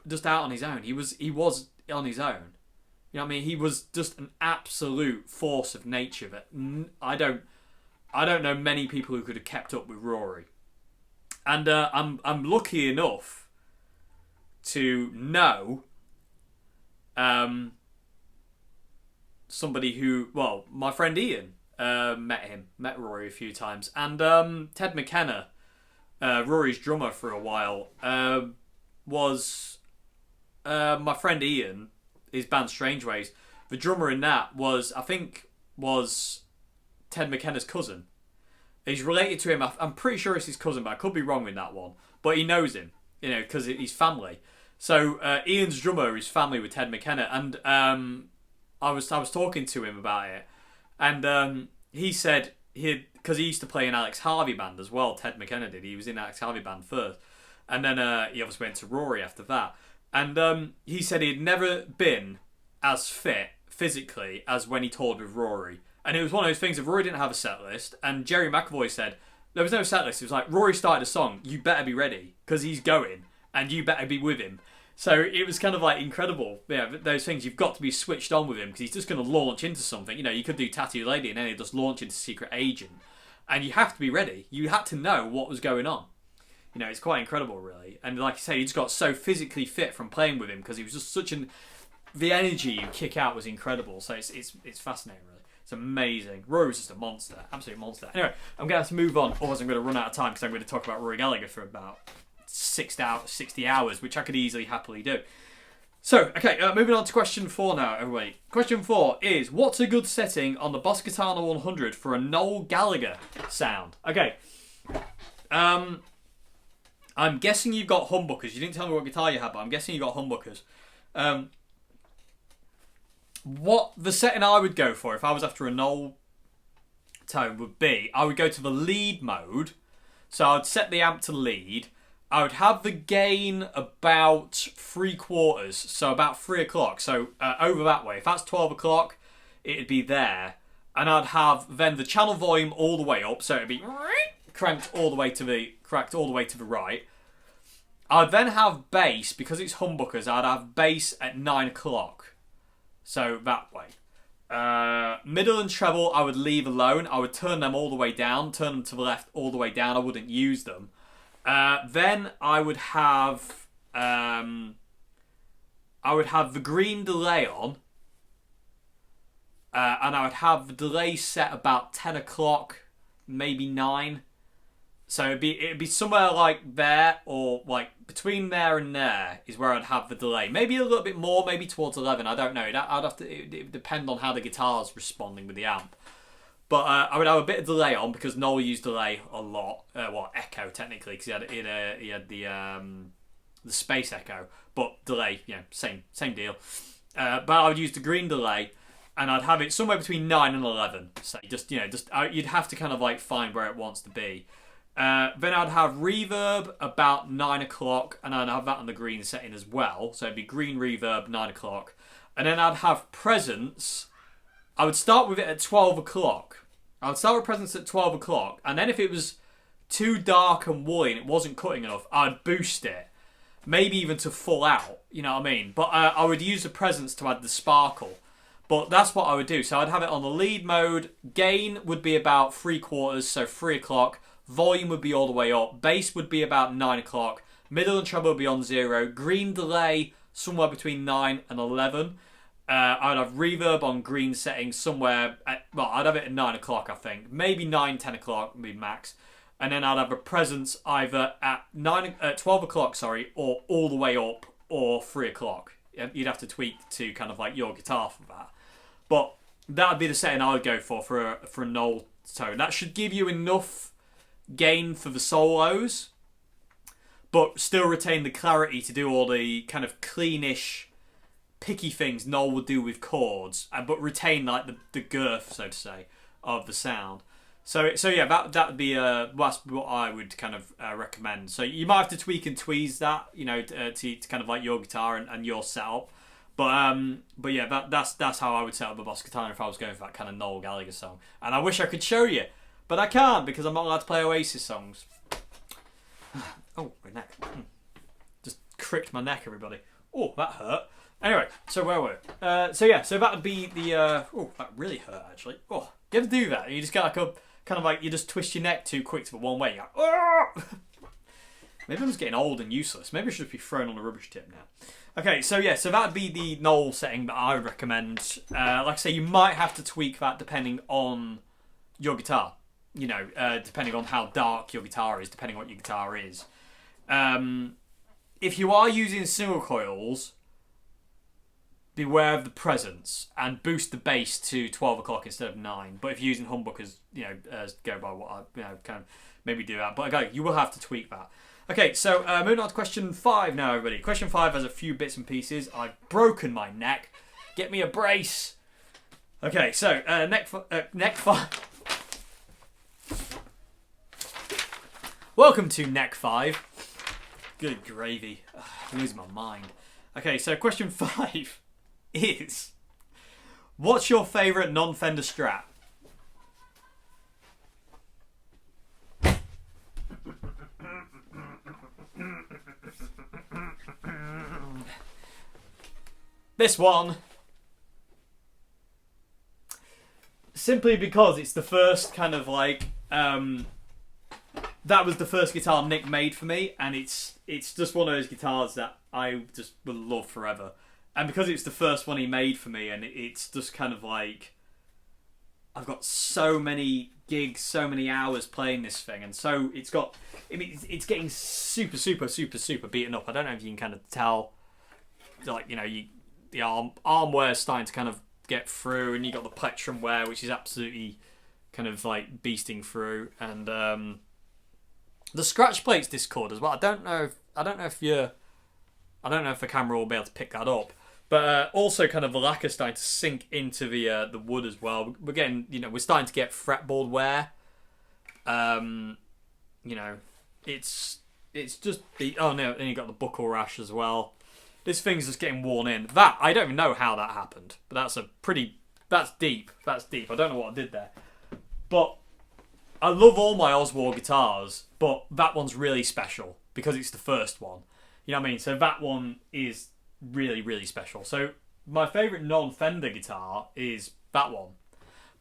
just out on his own. He was on his own. You know what I mean? He was just an absolute force of nature that I don't know many people who could have kept up with Rory. And I'm lucky enough to know somebody who, well, my friend Ian met Rory a few times, and Ted McKenna, Rory's drummer for a while, was my friend Ian, his band Strange Ways. The drummer in that was Ted McKenna's cousin. He's related to him. I'm pretty sure it's his cousin, but I could be wrong with that one. But he knows him, because he's family. So Ian's drummer is family with Ted McKenna, and I was talking to him about it, and he said because he used to play in Alex Harvey band as well. Ted McKenna did. He was in Alex Harvey band first, and then he obviously went to Rory after that. And he said he'd never been as fit physically as when he toured with Rory. And it was one of those things if Rory didn't have a set list, and Jerry McAvoy said there was no set list. It was like, Rory started a song, you better be ready because he's going, and you better be with him. So it was kind of like incredible. Yeah, those things, you've got to be switched on with him because he's just going to launch into something. You could do Tattoo Lady and then he'd just launch into Secret Agent, and you have to be ready. You had to know what was going on. It's quite incredible, really. And like I say, he just got so physically fit from playing with him because he was just the energy you kick out was incredible. So it's fascinating, really. It's amazing. Rory was just a monster, absolute monster. Anyway, I'm going to have to move on, otherwise I'm going to run out of time because I'm going to talk about Rory Gallagher for about 60 hours, which I could easily happily do. So, okay, moving on to question 4 now, everybody. Question 4 is, what's a good setting on the Boss Katana 100 for a Noel Gallagher sound? Okay. I'm guessing you've got humbuckers. You didn't tell me what guitar you had, but I'm guessing you got humbuckers. What the setting I would go for if I was after a Noel tone would be, I would go to the lead mode. So I'd set the amp to lead. I would have the gain about 3/4, so about 3 o'clock. So over that way. If that's 12 o'clock, it'd be there. And I'd have then the channel volume all the way up, so it'd be cranked all the way to the right. I'd then have bass, because it's humbuckers, I'd have bass at 9 o'clock. So that way. Middle and treble I would leave alone. I would turn them all the way down, turn them to the left all the way down. I wouldn't use them. Then I would have the green delay on. And I would have the delay set about 10 o'clock, maybe 9. So it'd be somewhere like there, or like between there and there is where I'd have the delay. Maybe a little bit more, maybe towards 11. I don't know. It would depend on how the guitar's responding with the amp. But I would have a bit of delay on because Noel used delay a lot. Echo technically, because he had the space echo, but delay, same deal. But I would use the green delay, and I'd have it somewhere between 9 and 11. So you'd have to kind of like find where it wants to be. Then I'd have reverb about 9 o'clock, and I'd have that on the green setting as well. So it'd be green reverb 9 o'clock, and then I'd have presence. I would start with it at 12 o'clock. I would start with presence at 12 o'clock, and then if it was too dark and woolly and it wasn't cutting enough, I'd boost it. Maybe even to full out, you know what I mean? But I would use the presence to add the sparkle. But that's what I would do. So I'd have it on the lead mode. Gain would be about 3/4, so 3 o'clock. volume would be all the way up, bass would be about 9 o'clock, middle and treble would be on 0, green delay somewhere between 9 and 11. I'd have reverb on green settings somewhere I'd have it at 9 o'clock, I think. Maybe 9, 10 o'clock would be max. And then I'd have a presence either at 12 o'clock, or all the way up, or 3 o'clock. You'd have to tweak to kind of like your guitar for that. But that would be the setting I would go for a Noel tone. That should give you enough gain for the solos, but still retain the clarity to do all the kind of cleanish, picky things Noel would do with chords, but retain like the girth, so to say, of the sound. So yeah, that would be that's what I would kind of recommend. So you might have to tweak and tweeze that, to kind of like your guitar and your setup. But yeah, that's how I would set up a Boss Katana if I was going for that kind of Noel Gallagher song. And I wish I could show you, but I can't because I'm not allowed to play Oasis songs. Oh, my neck. Just cricked my neck, everybody. Oh, that hurt. Anyway, so where were we? So that would be the... oh, that really hurt, actually. Oh, you ever do that? You just get like a... Kind of like you just twist your neck too quick to one way. You're like, oh! Maybe I'm just getting old and useless. Maybe I should be thrown on a rubbish tip now. Okay, so yeah, so that would be the Noel setting that I would recommend. Like I say, you might have to tweak that depending on your guitar. Depending on how dark your guitar is, depending on what your guitar is. If you are using single coils, beware of the presence and boost the bass to 12 o'clock instead of 9. But if you're using humbuckers, go by what I kind of maybe do that. But okay, you will have to tweak that. Okay, so moving on to question 5 now, everybody. Question 5 has a few bits and pieces. I've broken my neck. Get me a brace. Okay, so neck 5. Welcome to neck 5. Good gravy. Ugh, I'm losing my mind. Okay, so question 5 is, what's your favourite non-Fender Strat? This one. Simply because it's the first kind of like... that was the first guitar Nick made for me, and it's just one of those guitars that I just will love forever. And because it's the first one he made for me, and it's just kind of like... I've got so many gigs, so many hours playing this thing, and so it's got... I mean, it's getting super, super, super, super beaten up. I don't know if you can kind of tell, like, the arm wear is starting to kind of get through, and you got the plectrum wear, which is absolutely kind of like beasting through, and the scratch plate's discord as well. I don't know if the camera will be able to pick that up. But also kind of the lacquer starting to sink into the wood as well. We're getting, we're starting to get fretboard wear. It's just oh no, then you got the buckle rash as well. This thing's just getting worn in. That, I don't even know how that happened. But that's deep. That's deep. I don't know what I did there. But I love all my Oswald guitars, but that one's really special because it's the first one. You know what I mean? So that one is really, really special. So my favourite non-Fender guitar is that one.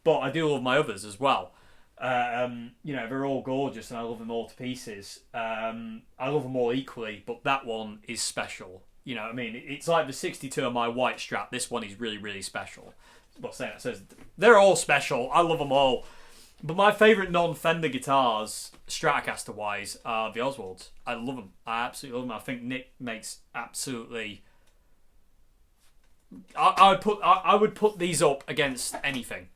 But I do love my others as well. They're all gorgeous and I love them all to pieces. I love them all equally, but that one is special. You know what I mean? It's like the 62 on my white Strat. This one is really, really special. Well, saying that says they're all special. I love them all. But my favourite non-Fender guitars, Stratocaster-wise, are the Oswalds. I love them. I absolutely love them. I think Nick makes absolutely... I would put these up against anything.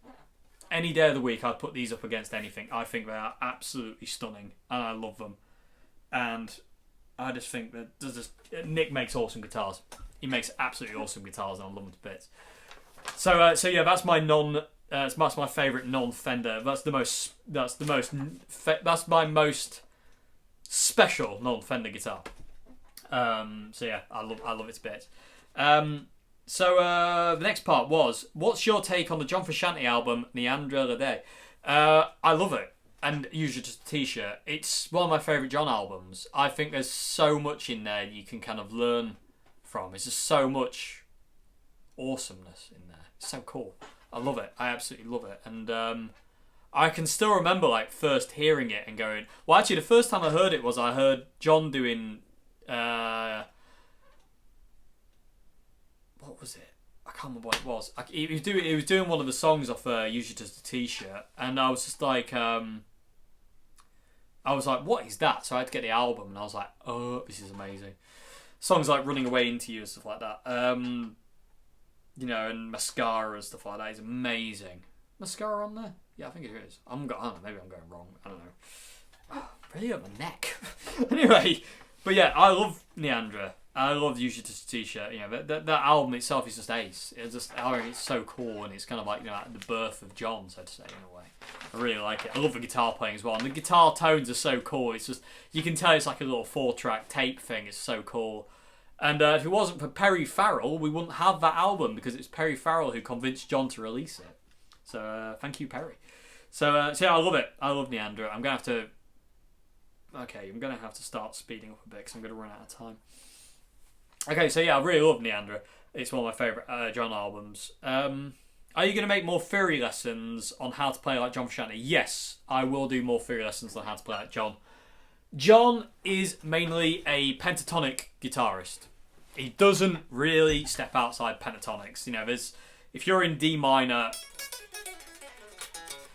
Any day of the week, I'd put these up against anything. I think they are absolutely stunning, and I love them. And I just think that Nick makes awesome guitars. He makes absolutely awesome guitars, and I love them to bits. So yeah, that's my that's my favourite non-Fender. That's my most special non-Fender guitar. So yeah, I love it to bits. So the next part was, what's your take on the John Frusciante album Niandra? I love it, and usually just a t-shirt. It's one of my favourite John albums. I think there's so much in there you can kind of learn from. It's just so much awesomeness in there. It's so cool. I love it. I absolutely love it. And I can still remember like first hearing it and going. Well, actually, the first time I heard it was I heard John doing. What was it? I can't remember what it was. He was doing one of the songs off "Usually Just a T-Shirt," and I was just like, I was like, what is that? So I had to get the album, and I was like, oh, this is amazing. Songs like "Running Away Into You" and stuff like that. You know, and "Mascara" and stuff like that is amazing. Mascara on there? Yeah, I think it is. I don't know, maybe I'm going wrong. I don't know. Oh, really up my neck. Anyway, but yeah, I love Niandra. I love Usually Just a T-Shirt. You know, that album itself is just ace. It's so cool, and it's kind of like, you know, like the birth of John, so to say, in a way. I really like it. I love the guitar playing as well, and the guitar tones are so cool. It's just, you can tell it's like a little 4-track tape thing. It's so cool. And if it wasn't for Perry Farrell, we wouldn't have that album, because it's Perry Farrell who convinced John to release it. So thank you, Perry. So yeah, I love it. I love Niandra. I'm gonna have to start speeding up a bit because I'm gonna run out of time. Okay, so yeah, I really love Niandra. It's one of my favourite John albums. Are you going to make more theory lessons on how to play like John Frusciante? Yes, I will do more theory lessons on how to play like John. John is mainly a pentatonic guitarist. He doesn't really step outside pentatonics. You know, if you're in D minor,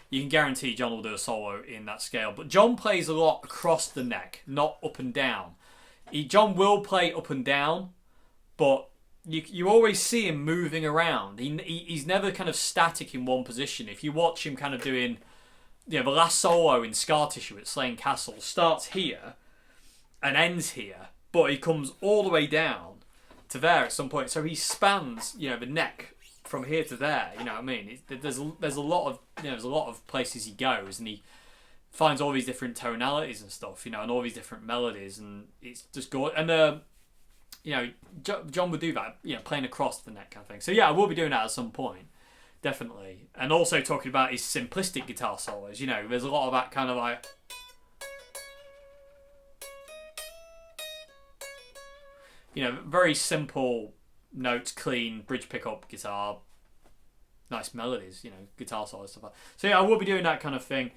you can guarantee John will do a solo in that scale. But John plays a lot across the neck, not up and down. John will play up and down, but you always see him moving around. He's never kind of static in one position. If you watch him kind of doing, you know, the last solo in Scar Tissue at Slain Castle starts here and ends here, but he comes all the way down to there at some point. So he spans, you know, the neck from here to there. You know what I mean? There's a lot of places he goes, and he finds all these different tonalities and stuff, you know, and all these different melodies, and it's just good. And you know, John would do that, you know, playing across the neck kind of thing. So yeah, I will be doing that at some point, definitely. And also talking about his simplistic guitar solos. You know, there's a lot of that kind of like, you know, very simple notes, clean bridge pickup guitar, nice melodies, you know, guitar solos, stuff like that. So yeah, I will be doing that kind of thing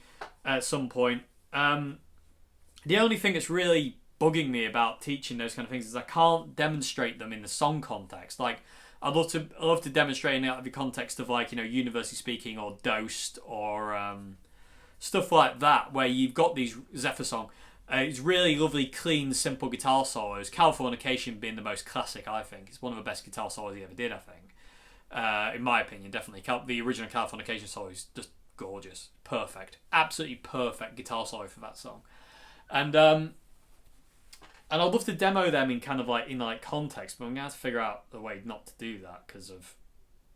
at some point. The only thing that's really bugging me about teaching those kind of things is I can't demonstrate them in the song context. Like, I'd love to demonstrate in the context of, like, you know, University Speaking or Dosed or stuff like that, where you've got these Zephyr song. It's really lovely, clean, simple guitar solos. Californication being the most classic, I think. It's one of the best guitar solos he ever did, I think. In my opinion, definitely. The original Californication solo is just gorgeous. Perfect. Absolutely perfect guitar solo for that song. And I'd love to demo them in kind of like context, but I'm gonna have to figure out a way not to do that because of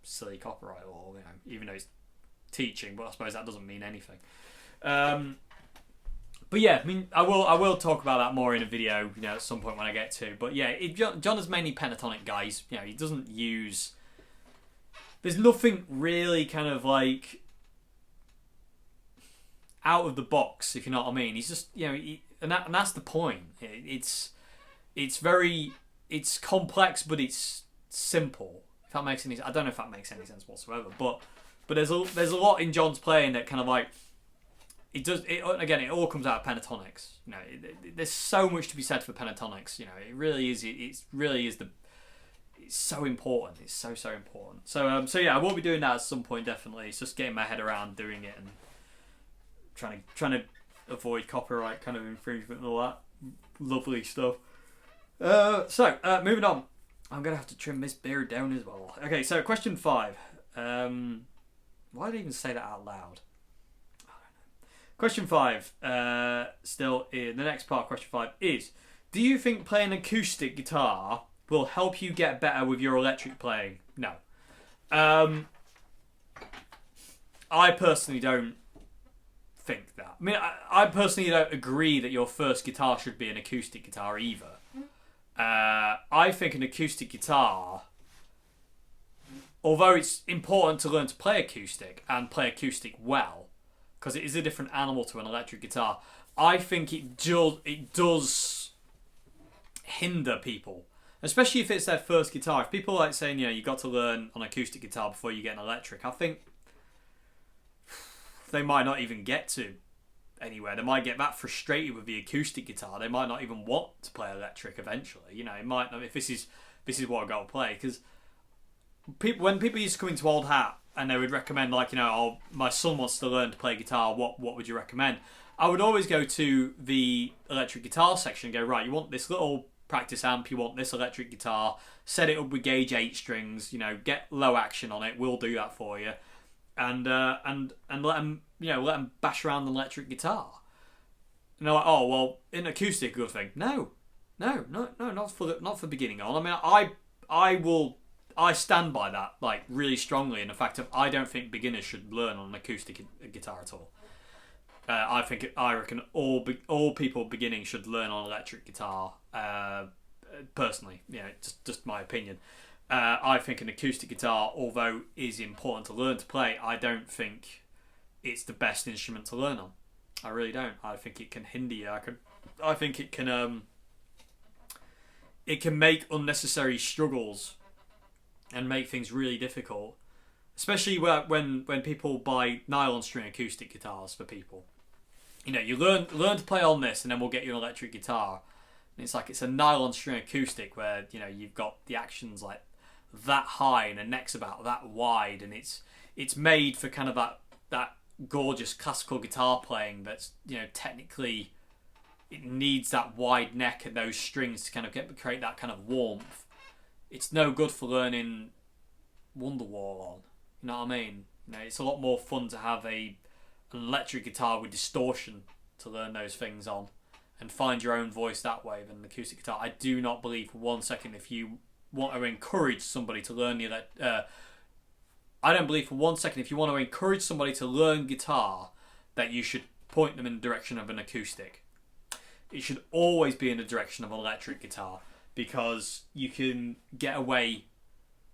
silly copyright law. You know, even though it's teaching, but I suppose that doesn't mean anything. But yeah, I mean, I will talk about that more in a video, you know, at some point when I get to. But yeah, John is mainly pentatonic guys. You know, he doesn't use. There's nothing really kind of like out of the box, if you know what I mean. He's just, you know, and that's the point. It's complex, but it's simple. If that makes any, I don't know if that makes any sense whatsoever. But there's a lot in John's playing that kind of like it does. Again, it all comes out of pentatonics. You know, there's so much to be said for pentatonics. You know, it really is. It really is It's so important. It's so important. So yeah, I will be doing that at some point. Definitely, it's just getting my head around doing it and trying to avoid copyright kind of infringement and all that lovely stuff. So moving on, I'm gonna have to trim this beard down as well. Okay, so question 5. Why did I even say that out loud? I don't know. Question 5. Still in the next part. Question 5 is: do you think playing acoustic guitar will help you get better with your electric playing? No. I personally don't think that. I mean, I personally don't agree that your first guitar should be an acoustic guitar either. I think an acoustic guitar, although it's important to learn to play acoustic and play acoustic well, because it is a different animal to an electric guitar, I think it does hinder people, especially if it's their first guitar. If people like saying, you know, you got to learn on acoustic guitar before you get an electric, I think they might not even get to anywhere. They might get that frustrated with the acoustic guitar. They might not even want to play electric eventually. You know, it might not, if this is what I got to play. Because when people used to come into Old Hat and they would recommend, like, you know, oh, my son wants to learn to play guitar, what would you recommend? I would always go to the electric guitar section and go, right, you want this little practice amp, you want this electric guitar, set it up with gauge 8 strings, you know, get low action on it, we'll do that for you. And let them, you know, let them bash around the electric guitar. And they're like, oh, well, in acoustic, good thing. No, not for beginning on. I mean, I stand by that, like, really strongly, in the fact of I don't think beginners should learn on an acoustic guitar at all. I reckon all people beginning should learn on electric guitar. Personally, you know, just my opinion. I think an acoustic guitar, although is important to learn to play, I don't think it's the best instrument to learn on. I really don't. I think it can hinder you. I think it can make unnecessary struggles and make things really difficult, especially when people buy nylon string acoustic guitars for people. You know, you learn to play on this, and then we'll get you an electric guitar. And it's like it's a nylon string acoustic where, you know, you've got the actions like that high and the neck's about that wide, and it's made for kind of that gorgeous classical guitar playing that's, you know, technically it needs that wide neck and those strings to kind of create that kind of warmth. It's no good for learning Wonderwall on. You know what I mean? You know, it's a lot more fun to have an electric guitar with distortion to learn those things on and find your own voice that way than an acoustic guitar. I do not believe for 1 second if you want to encourage somebody to learn I don't believe for 1 second if you want to encourage somebody to learn guitar that you should point them in the direction of an acoustic. It should always be in the direction of an electric guitar, because you can get away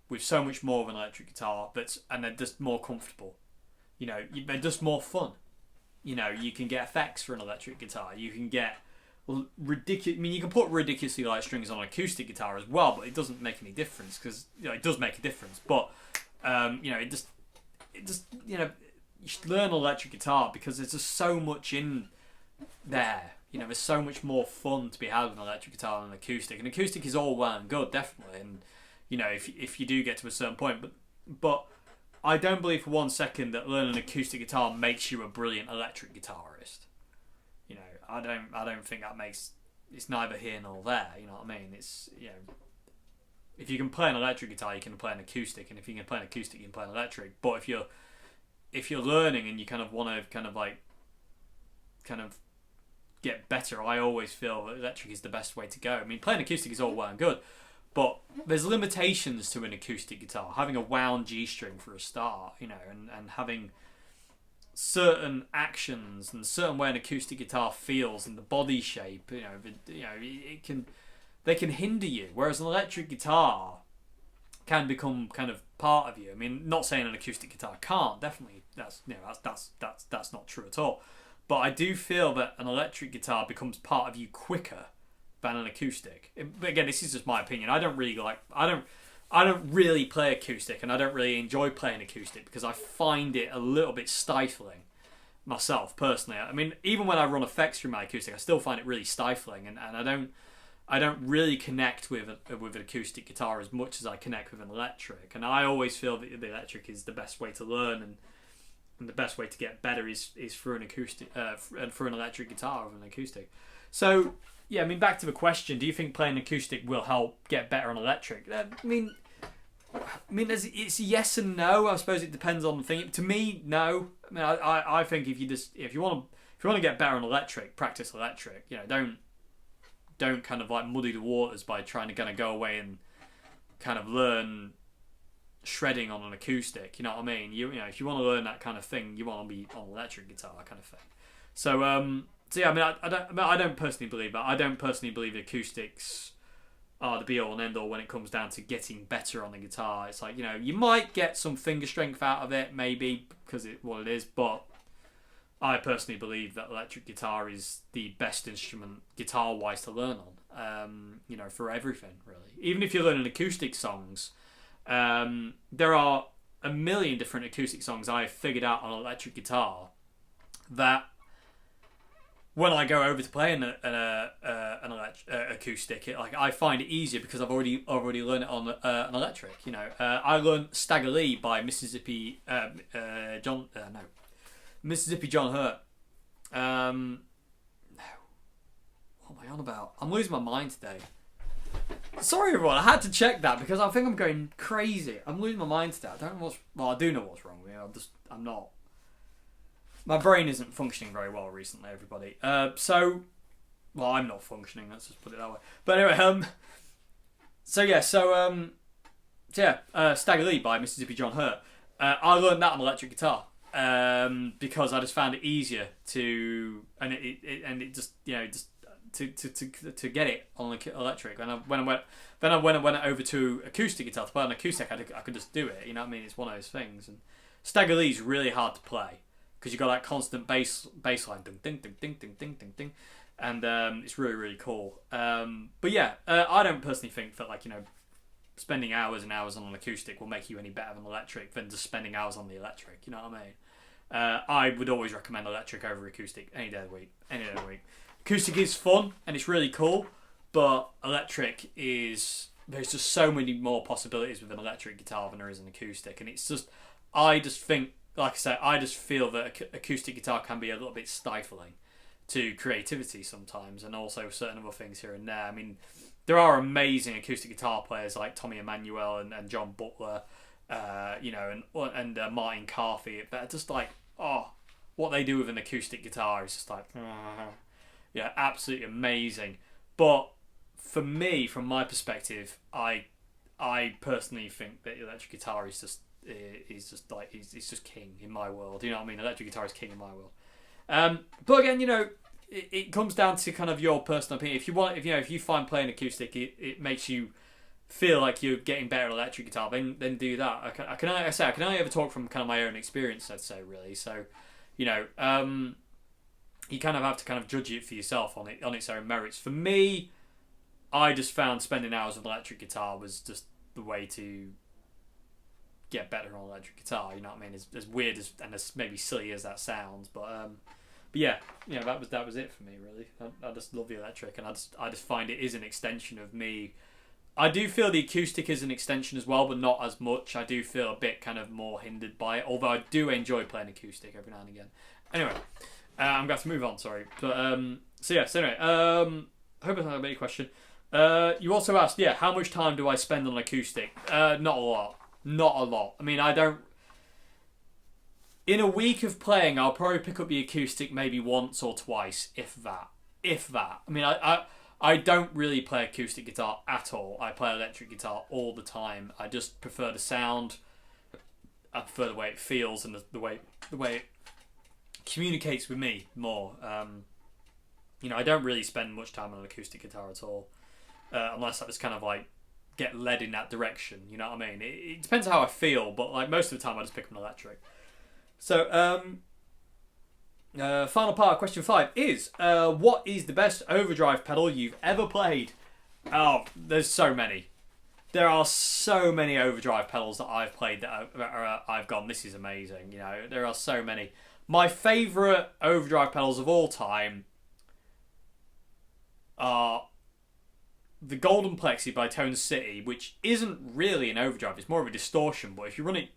with so much more of an electric guitar and they're just more comfortable. You know, they're just more fun. You know, you can get effects for an electric guitar. You can get ridiculous. I mean, you can put ridiculously light strings on an acoustic guitar as well, but it doesn't make any difference, because, you know, it does make a difference. But you know, it just you know, you should learn electric guitar because there's just so much in there. You know, there's so much more fun to be had with an electric guitar than an acoustic. And acoustic is all well and good, definitely. And, you know, if you do get to a certain point, but I don't believe for 1 second that learning an acoustic guitar makes you a brilliant electric guitarist. You know, I don't think that makes, it's neither here nor there. You know what I mean? It's, you know, if you can play an electric guitar, you can play an acoustic, and if you can play an acoustic, you can play an electric. But if you're learning and you kind of want to kind of get better, I always feel that electric is the best way to go. I mean, playing acoustic is all well and good, but there's limitations to an acoustic guitar. Having a wound G string for a start, you know, and having certain actions and certain way an acoustic guitar feels and the body shape, you know, they can hinder you. Whereas an electric guitar can become kind of part of you. I mean, not saying an acoustic guitar can't. Definitely, that's not true at all. But I do feel that an electric guitar becomes part of you quicker than an acoustic. But again, this is just my opinion. I don't really play acoustic, and I don't really enjoy playing acoustic because I find it a little bit stifling myself personally. I mean, even when I run effects through my acoustic, I still find it really stifling, and I don't really connect with an acoustic guitar as much as I connect with an electric. And I always feel that the electric is the best way to learn, and the best way to get better is through an acoustic and through an electric guitar over an acoustic. So yeah, I mean, back to the question: do you think playing acoustic will help get better on electric? I mean, it's yes and no. I suppose it depends on the thing. To me, no. I mean, I think if you want to get better on electric, practice electric. You know, don't kind of like muddy the waters by trying to kind of go away and kind of learn shredding on an acoustic. You know what I mean? You know, if you want to learn that kind of thing, you want to be on electric guitar, that kind of thing. So yeah, I mean, I don't personally believe that. I don't personally believe acoustics are the be all and end all when it comes down to getting better on the guitar. It's like, you know, you might get some finger strength out of it, maybe because it's what it is, but I personally believe that electric guitar is the best instrument guitar-wise to learn on. You know, for everything really. Even if you're learning acoustic songs, there are a million different acoustic songs I've figured out on electric guitar that when I go over to play an acoustic, I find it easier because I've already learned it on an electric. You know, I learned Stagger Lee by Mississippi John Hurt. What am I on about? I'm losing my mind today. Sorry everyone, I had to check that because I think I'm going crazy. I'm losing my mind today. I don't know I do know what's wrong with me. I'm not. My brain isn't functioning very well recently, everybody. I'm not functioning. Let's just put it that way. But anyway, Stagger Lee by Mississippi John Hurt. I learned that on electric guitar because I just found it easier to to get it on electric. When I went over to acoustic guitar to play on acoustic, I could just do it. You know what I mean? It's one of those things. And Stagger Lee's really hard to play because you got that constant bass line, ding ding ding ding ding ding ding ding, and it's really really cool. But yeah, I don't personally think that spending hours and hours on an acoustic will make you any better than electric than just spending hours on the electric. You know what I mean? I would always recommend electric over acoustic any day of the week. Acoustic is fun and it's really cool, but there's just so many more possibilities with an electric guitar than there is an acoustic, and I just feel that acoustic guitar can be a little bit stifling to creativity sometimes, and also certain other things here and there. I mean, there are amazing acoustic guitar players like Tommy Emmanuel and John Butler, and Martin Carthy, but just what they do with an acoustic guitar is just yeah, absolutely amazing. But for me, from my perspective, I personally think that electric guitar is just king in my world. You know what I mean? Electric guitar is king in my world. But again, it comes down to kind of your personal opinion. If you find playing acoustic, it makes you feel like you're getting better at electric guitar, then do that. I can only ever talk from kind of my own experience, I'd say, really. So, you kind of have to kind of judge it for yourself on its own merits. For me, I just found spending hours on electric guitar was just the way to get better on electric guitar. You know what I mean? As weird and as maybe silly as that sounds, but yeah, that was it for me, really. I just love the electric, and I just find it is an extension of me. I do feel the acoustic is an extension as well, but not as much. I do feel a bit kind of more hindered by it, although I do enjoy playing acoustic every now and again. Anyway, I'm going to move on, sorry. But, anyway, hope it's not a big question. You also asked, how much time do I spend on acoustic? Not a lot. Not a lot. I mean, I don't... In a week of playing, I'll probably pick up the acoustic maybe once or twice, if that. I mean, I don't really play acoustic guitar at all. I play electric guitar all the time. I just prefer the sound. I prefer the way it feels and the way it communicates with me more. I don't really spend much time on an acoustic guitar at all, unless I just kind of get led in that direction. You know what I mean? It depends how I feel, but most of the time I just pick up an electric. So, final part, question 5 is, what is the best overdrive pedal you've ever played? Oh, there's so many. There are so many overdrive pedals that I've played that I've gone, this is amazing. There are so many. My favourite overdrive pedals of all time are the Golden Plexi by Tone City, which isn't really an overdrive, it's more of a distortion, but if you run it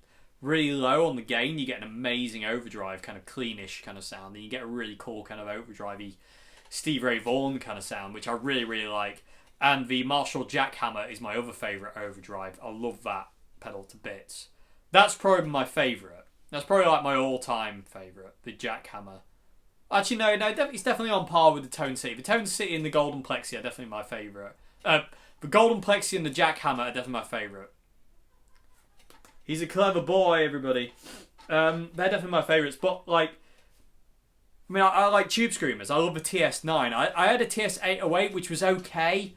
really low on the gain, you get an amazing overdrive, kind of cleanish kind of sound, and you get a really cool kind of overdrivey Steve Ray Vaughan kind of sound, which I really, really like. And the Marshall Jackhammer is my other favourite overdrive. I love that pedal to bits. That's probably my favourite. That's probably my all-time favourite, the Jackhammer. Actually, no, it's definitely on par with the Tone City. The Tone City and the Golden Plexi are definitely my favourite. The Golden Plexi and the Jackhammer are definitely my favourite. He's a clever boy, everybody. They're definitely my favourites. But, I like Tube Screamers. I love the TS9. I had a TS808, which was okay,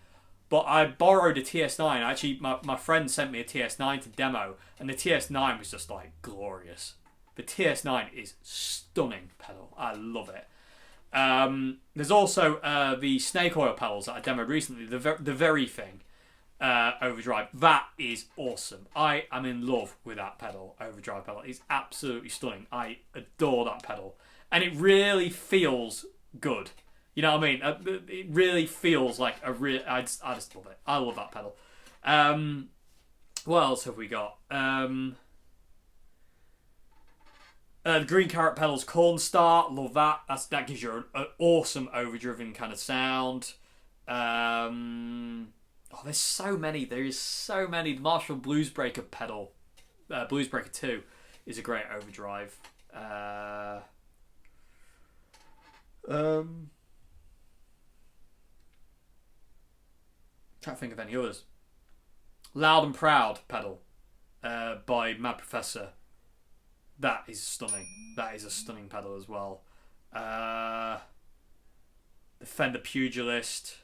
but I borrowed a TS9. Actually, my friend sent me a TS9 to demo, and the TS9 was just, glorious. The TS9 is stunning pedal. I love it. There's also the Snake Oil pedals that I demoed recently, the Very Thing. Overdrive. That is awesome. I am in love with that pedal, overdrive pedal. It's absolutely stunning. I adore that pedal. and it really feels good. You know what I mean? It really feels like a real. I just love it. I love that pedal. What else have we got? The Green Carrot pedals, Cornstar, love that. That gives you an awesome overdriven kind of sound. There's so many. There is so many. The Marshall Bluesbreaker pedal, Bluesbreaker 2, is a great overdrive. Can't think of any others. Loud and Proud pedal by Mad Professor. That is stunning. That is a stunning pedal as well. The Fender Pugilist.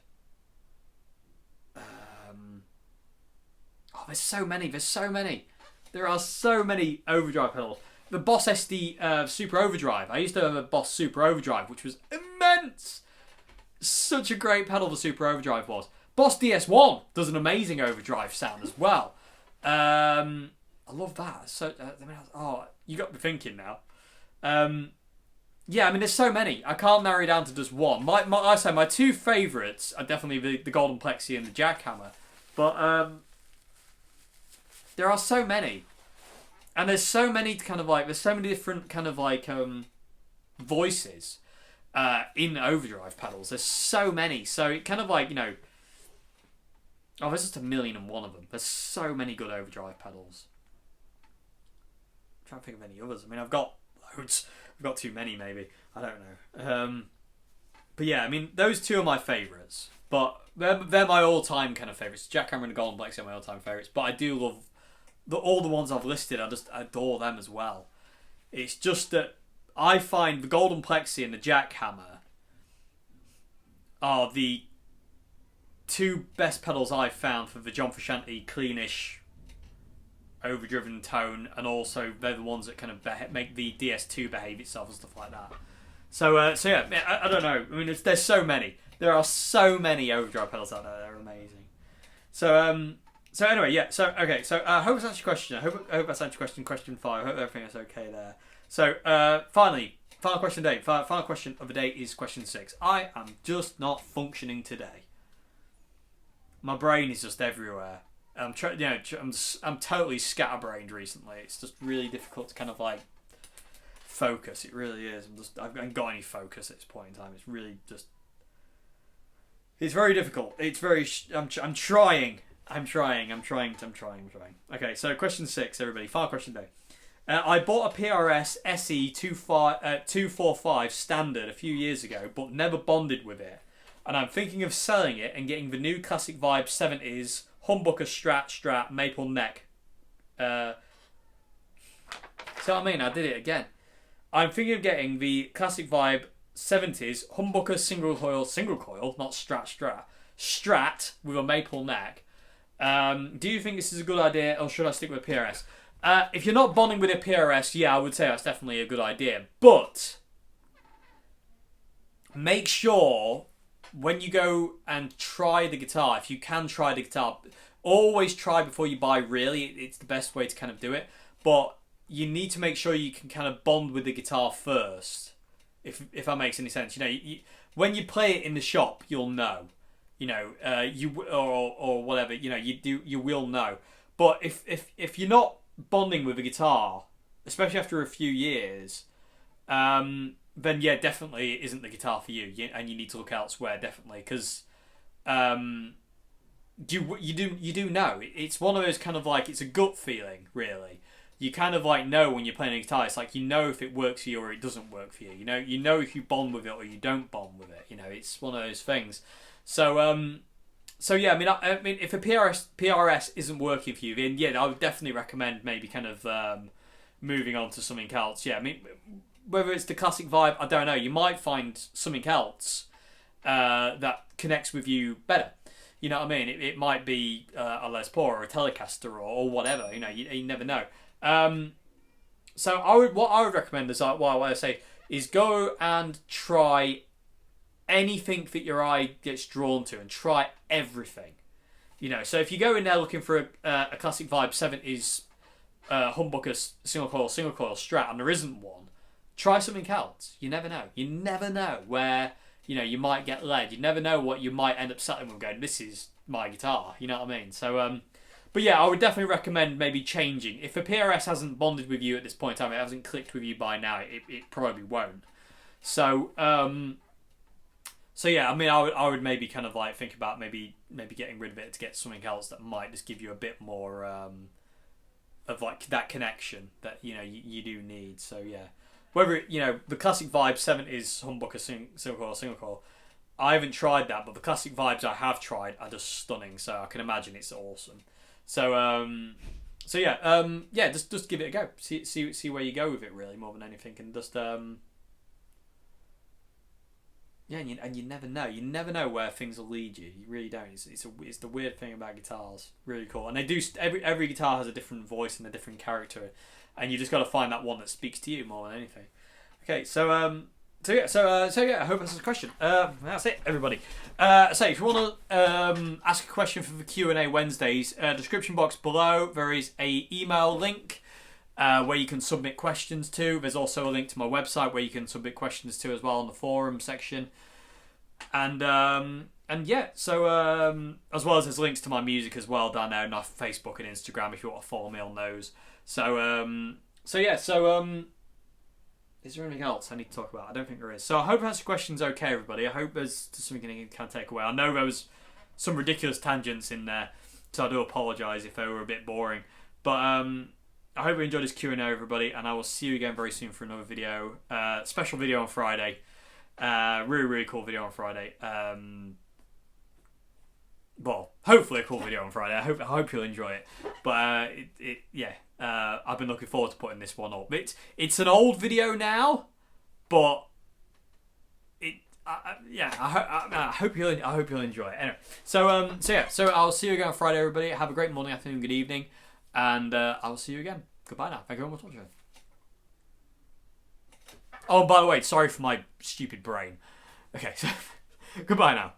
There's so many. There's so many. There are so many overdrive pedals. The Boss SD Super Overdrive. I used to have a Boss Super Overdrive, which was immense. Such a great pedal the Super Overdrive was. Boss DS1 does an amazing overdrive sound as well. I love that. So, you got me thinking now. There's so many. I can't narrow it down to just one. My two favourites are definitely the Golden Plexi and the Jackhammer. But there are so many. And there's so many there's so many different kind of like voices in overdrive pedals. There's so many. So it kind of like, there's just 1,000,001 of them. There's so many good overdrive pedals. I'm trying to think of any others. I mean, I've got loads. I've got too many, maybe. I don't know. But yeah, I mean, those two are my favourites. But they're my all-time kind of favourites. Jackhammer and the Golden Plexi are my all-time favourites. But I do love all the ones I've listed. I just adore them as well. It's just that I find the Golden Plexi and the Jackhammer are the two best pedals I've found for the John Frusciante cleanish overdriven tone, and also they're the ones that kind of make the DS2 behave itself and stuff like that. So yeah, I don't know. I mean, there's so many. There are so many overdrive pedals out there. They're amazing. So anyway, yeah. So okay. So I hope that's answered your question. I hope that's answered your question. Question 5. I hope everything is okay there. So final question of the day. Final question of the day is question 6. I am just not functioning today. My brain is just everywhere. I'm totally scatterbrained recently. It's just really difficult to kind of like focus. It really is. I haven't got any focus at this point in time. It's really just. It's very difficult. It's very. I'm trying. Okay, so question 6, everybody. Final question today. I bought a PRS SE 245 standard a few years ago, but never bonded with it. And I'm thinking of selling it and getting the new Classic Vibe 70s Humbucker Strat Maple Neck. See what I mean? I did it again. I'm thinking of getting the Classic Vibe 70s Humbucker single coil, not Strat with a maple neck. Do you think this is a good idea, or should I stick with a PRS? If you're not bonding with a PRS, yeah, I would say that's definitely a good idea. But make sure when you go and try the guitar, if you can try the guitar, always try before you buy, really. It's the best way to kind of do it. But you need to make sure you can kind of bond with the guitar first, if that makes any sense. When you play it in the shop, you'll know. Or whatever, you will know. But if you're not bonding with a guitar, especially after a few years, then yeah, definitely it isn't the guitar for you, and you need to look elsewhere, definitely, because you do know. It's one of those kind of like, it's a gut feeling, really. You kind of like know when you're playing a guitar. It's like, if it works for you or it doesn't work for you. You know if you bond with it or you don't bond with it. It's one of those things. So yeah, I mean, if a PRS isn't working for you, then yeah, I would definitely recommend maybe kind of moving on to something else. Yeah, I mean, whether it's the Classic Vibe, I don't know. You might find something else that connects with you better. You know what I mean? It might be a Les Paul or a Telecaster or whatever. You never know. So what I would recommend is what I say is go and try anything that your eye gets drawn to, and try everything. So if you go in there looking for a Classic Vibe 70s humbucker single coil Strat, and there isn't one, try something else. You never know. You never know where, you might get led. You never know what you might end up settling with going, this is my guitar. You know what I mean? So, but yeah, I would definitely recommend maybe changing. If a PRS hasn't bonded with you at this point in time, it hasn't clicked with you by now, it probably won't. So, so yeah, I mean, I would maybe kind of like think about maybe getting rid of it to get something else that might just give you a bit more of like that connection that you do need. So yeah, whether the classic vibe 70s humbucker single coil, I haven't tried that, but the classic vibes I have tried are just stunning. So I can imagine it's awesome. So yeah, just give it a go. See where you go with it really more than anything, and just yeah, and you never know. You never know where things will lead you. You really don't. It's the weird thing about guitars. Really cool, and they do. Every guitar has a different voice and a different character, and you just got to find that one that speaks to you more than anything. Okay, so yeah. I hope that's a question. That's it, everybody. So if you want to ask a question for the Q&A Wednesdays, description box below there is a email link. Where you can submit questions to. There's also a link to my website where you can submit questions to as well on the forum section. And yeah, so as well as there's links to my music as well down there on Facebook and Instagram if you want to follow me on those. So yeah, is there anything else I need to talk about? I don't think there is. So I hope that's questions okay, everybody. I hope there's something you can take away. I know there was some ridiculous tangents in there, so I do apologise if they were a bit boring. But I hope you enjoyed this Q&A, everybody, and I will see you again very soon for another video. Special video on Friday. Really cool video on Friday. Well, hopefully a cool video on Friday. I hope you'll enjoy it. But yeah, I've been looking forward to putting this one up. It's an old video now, but I hope you'll enjoy it. Anyway, so yeah, so I'll see you again on Friday, everybody. Have a great morning, afternoon, good evening. And I'll see you again. Goodbye now. Thank you very much for watching. Oh, by the way, sorry for my stupid brain. Okay, so goodbye now.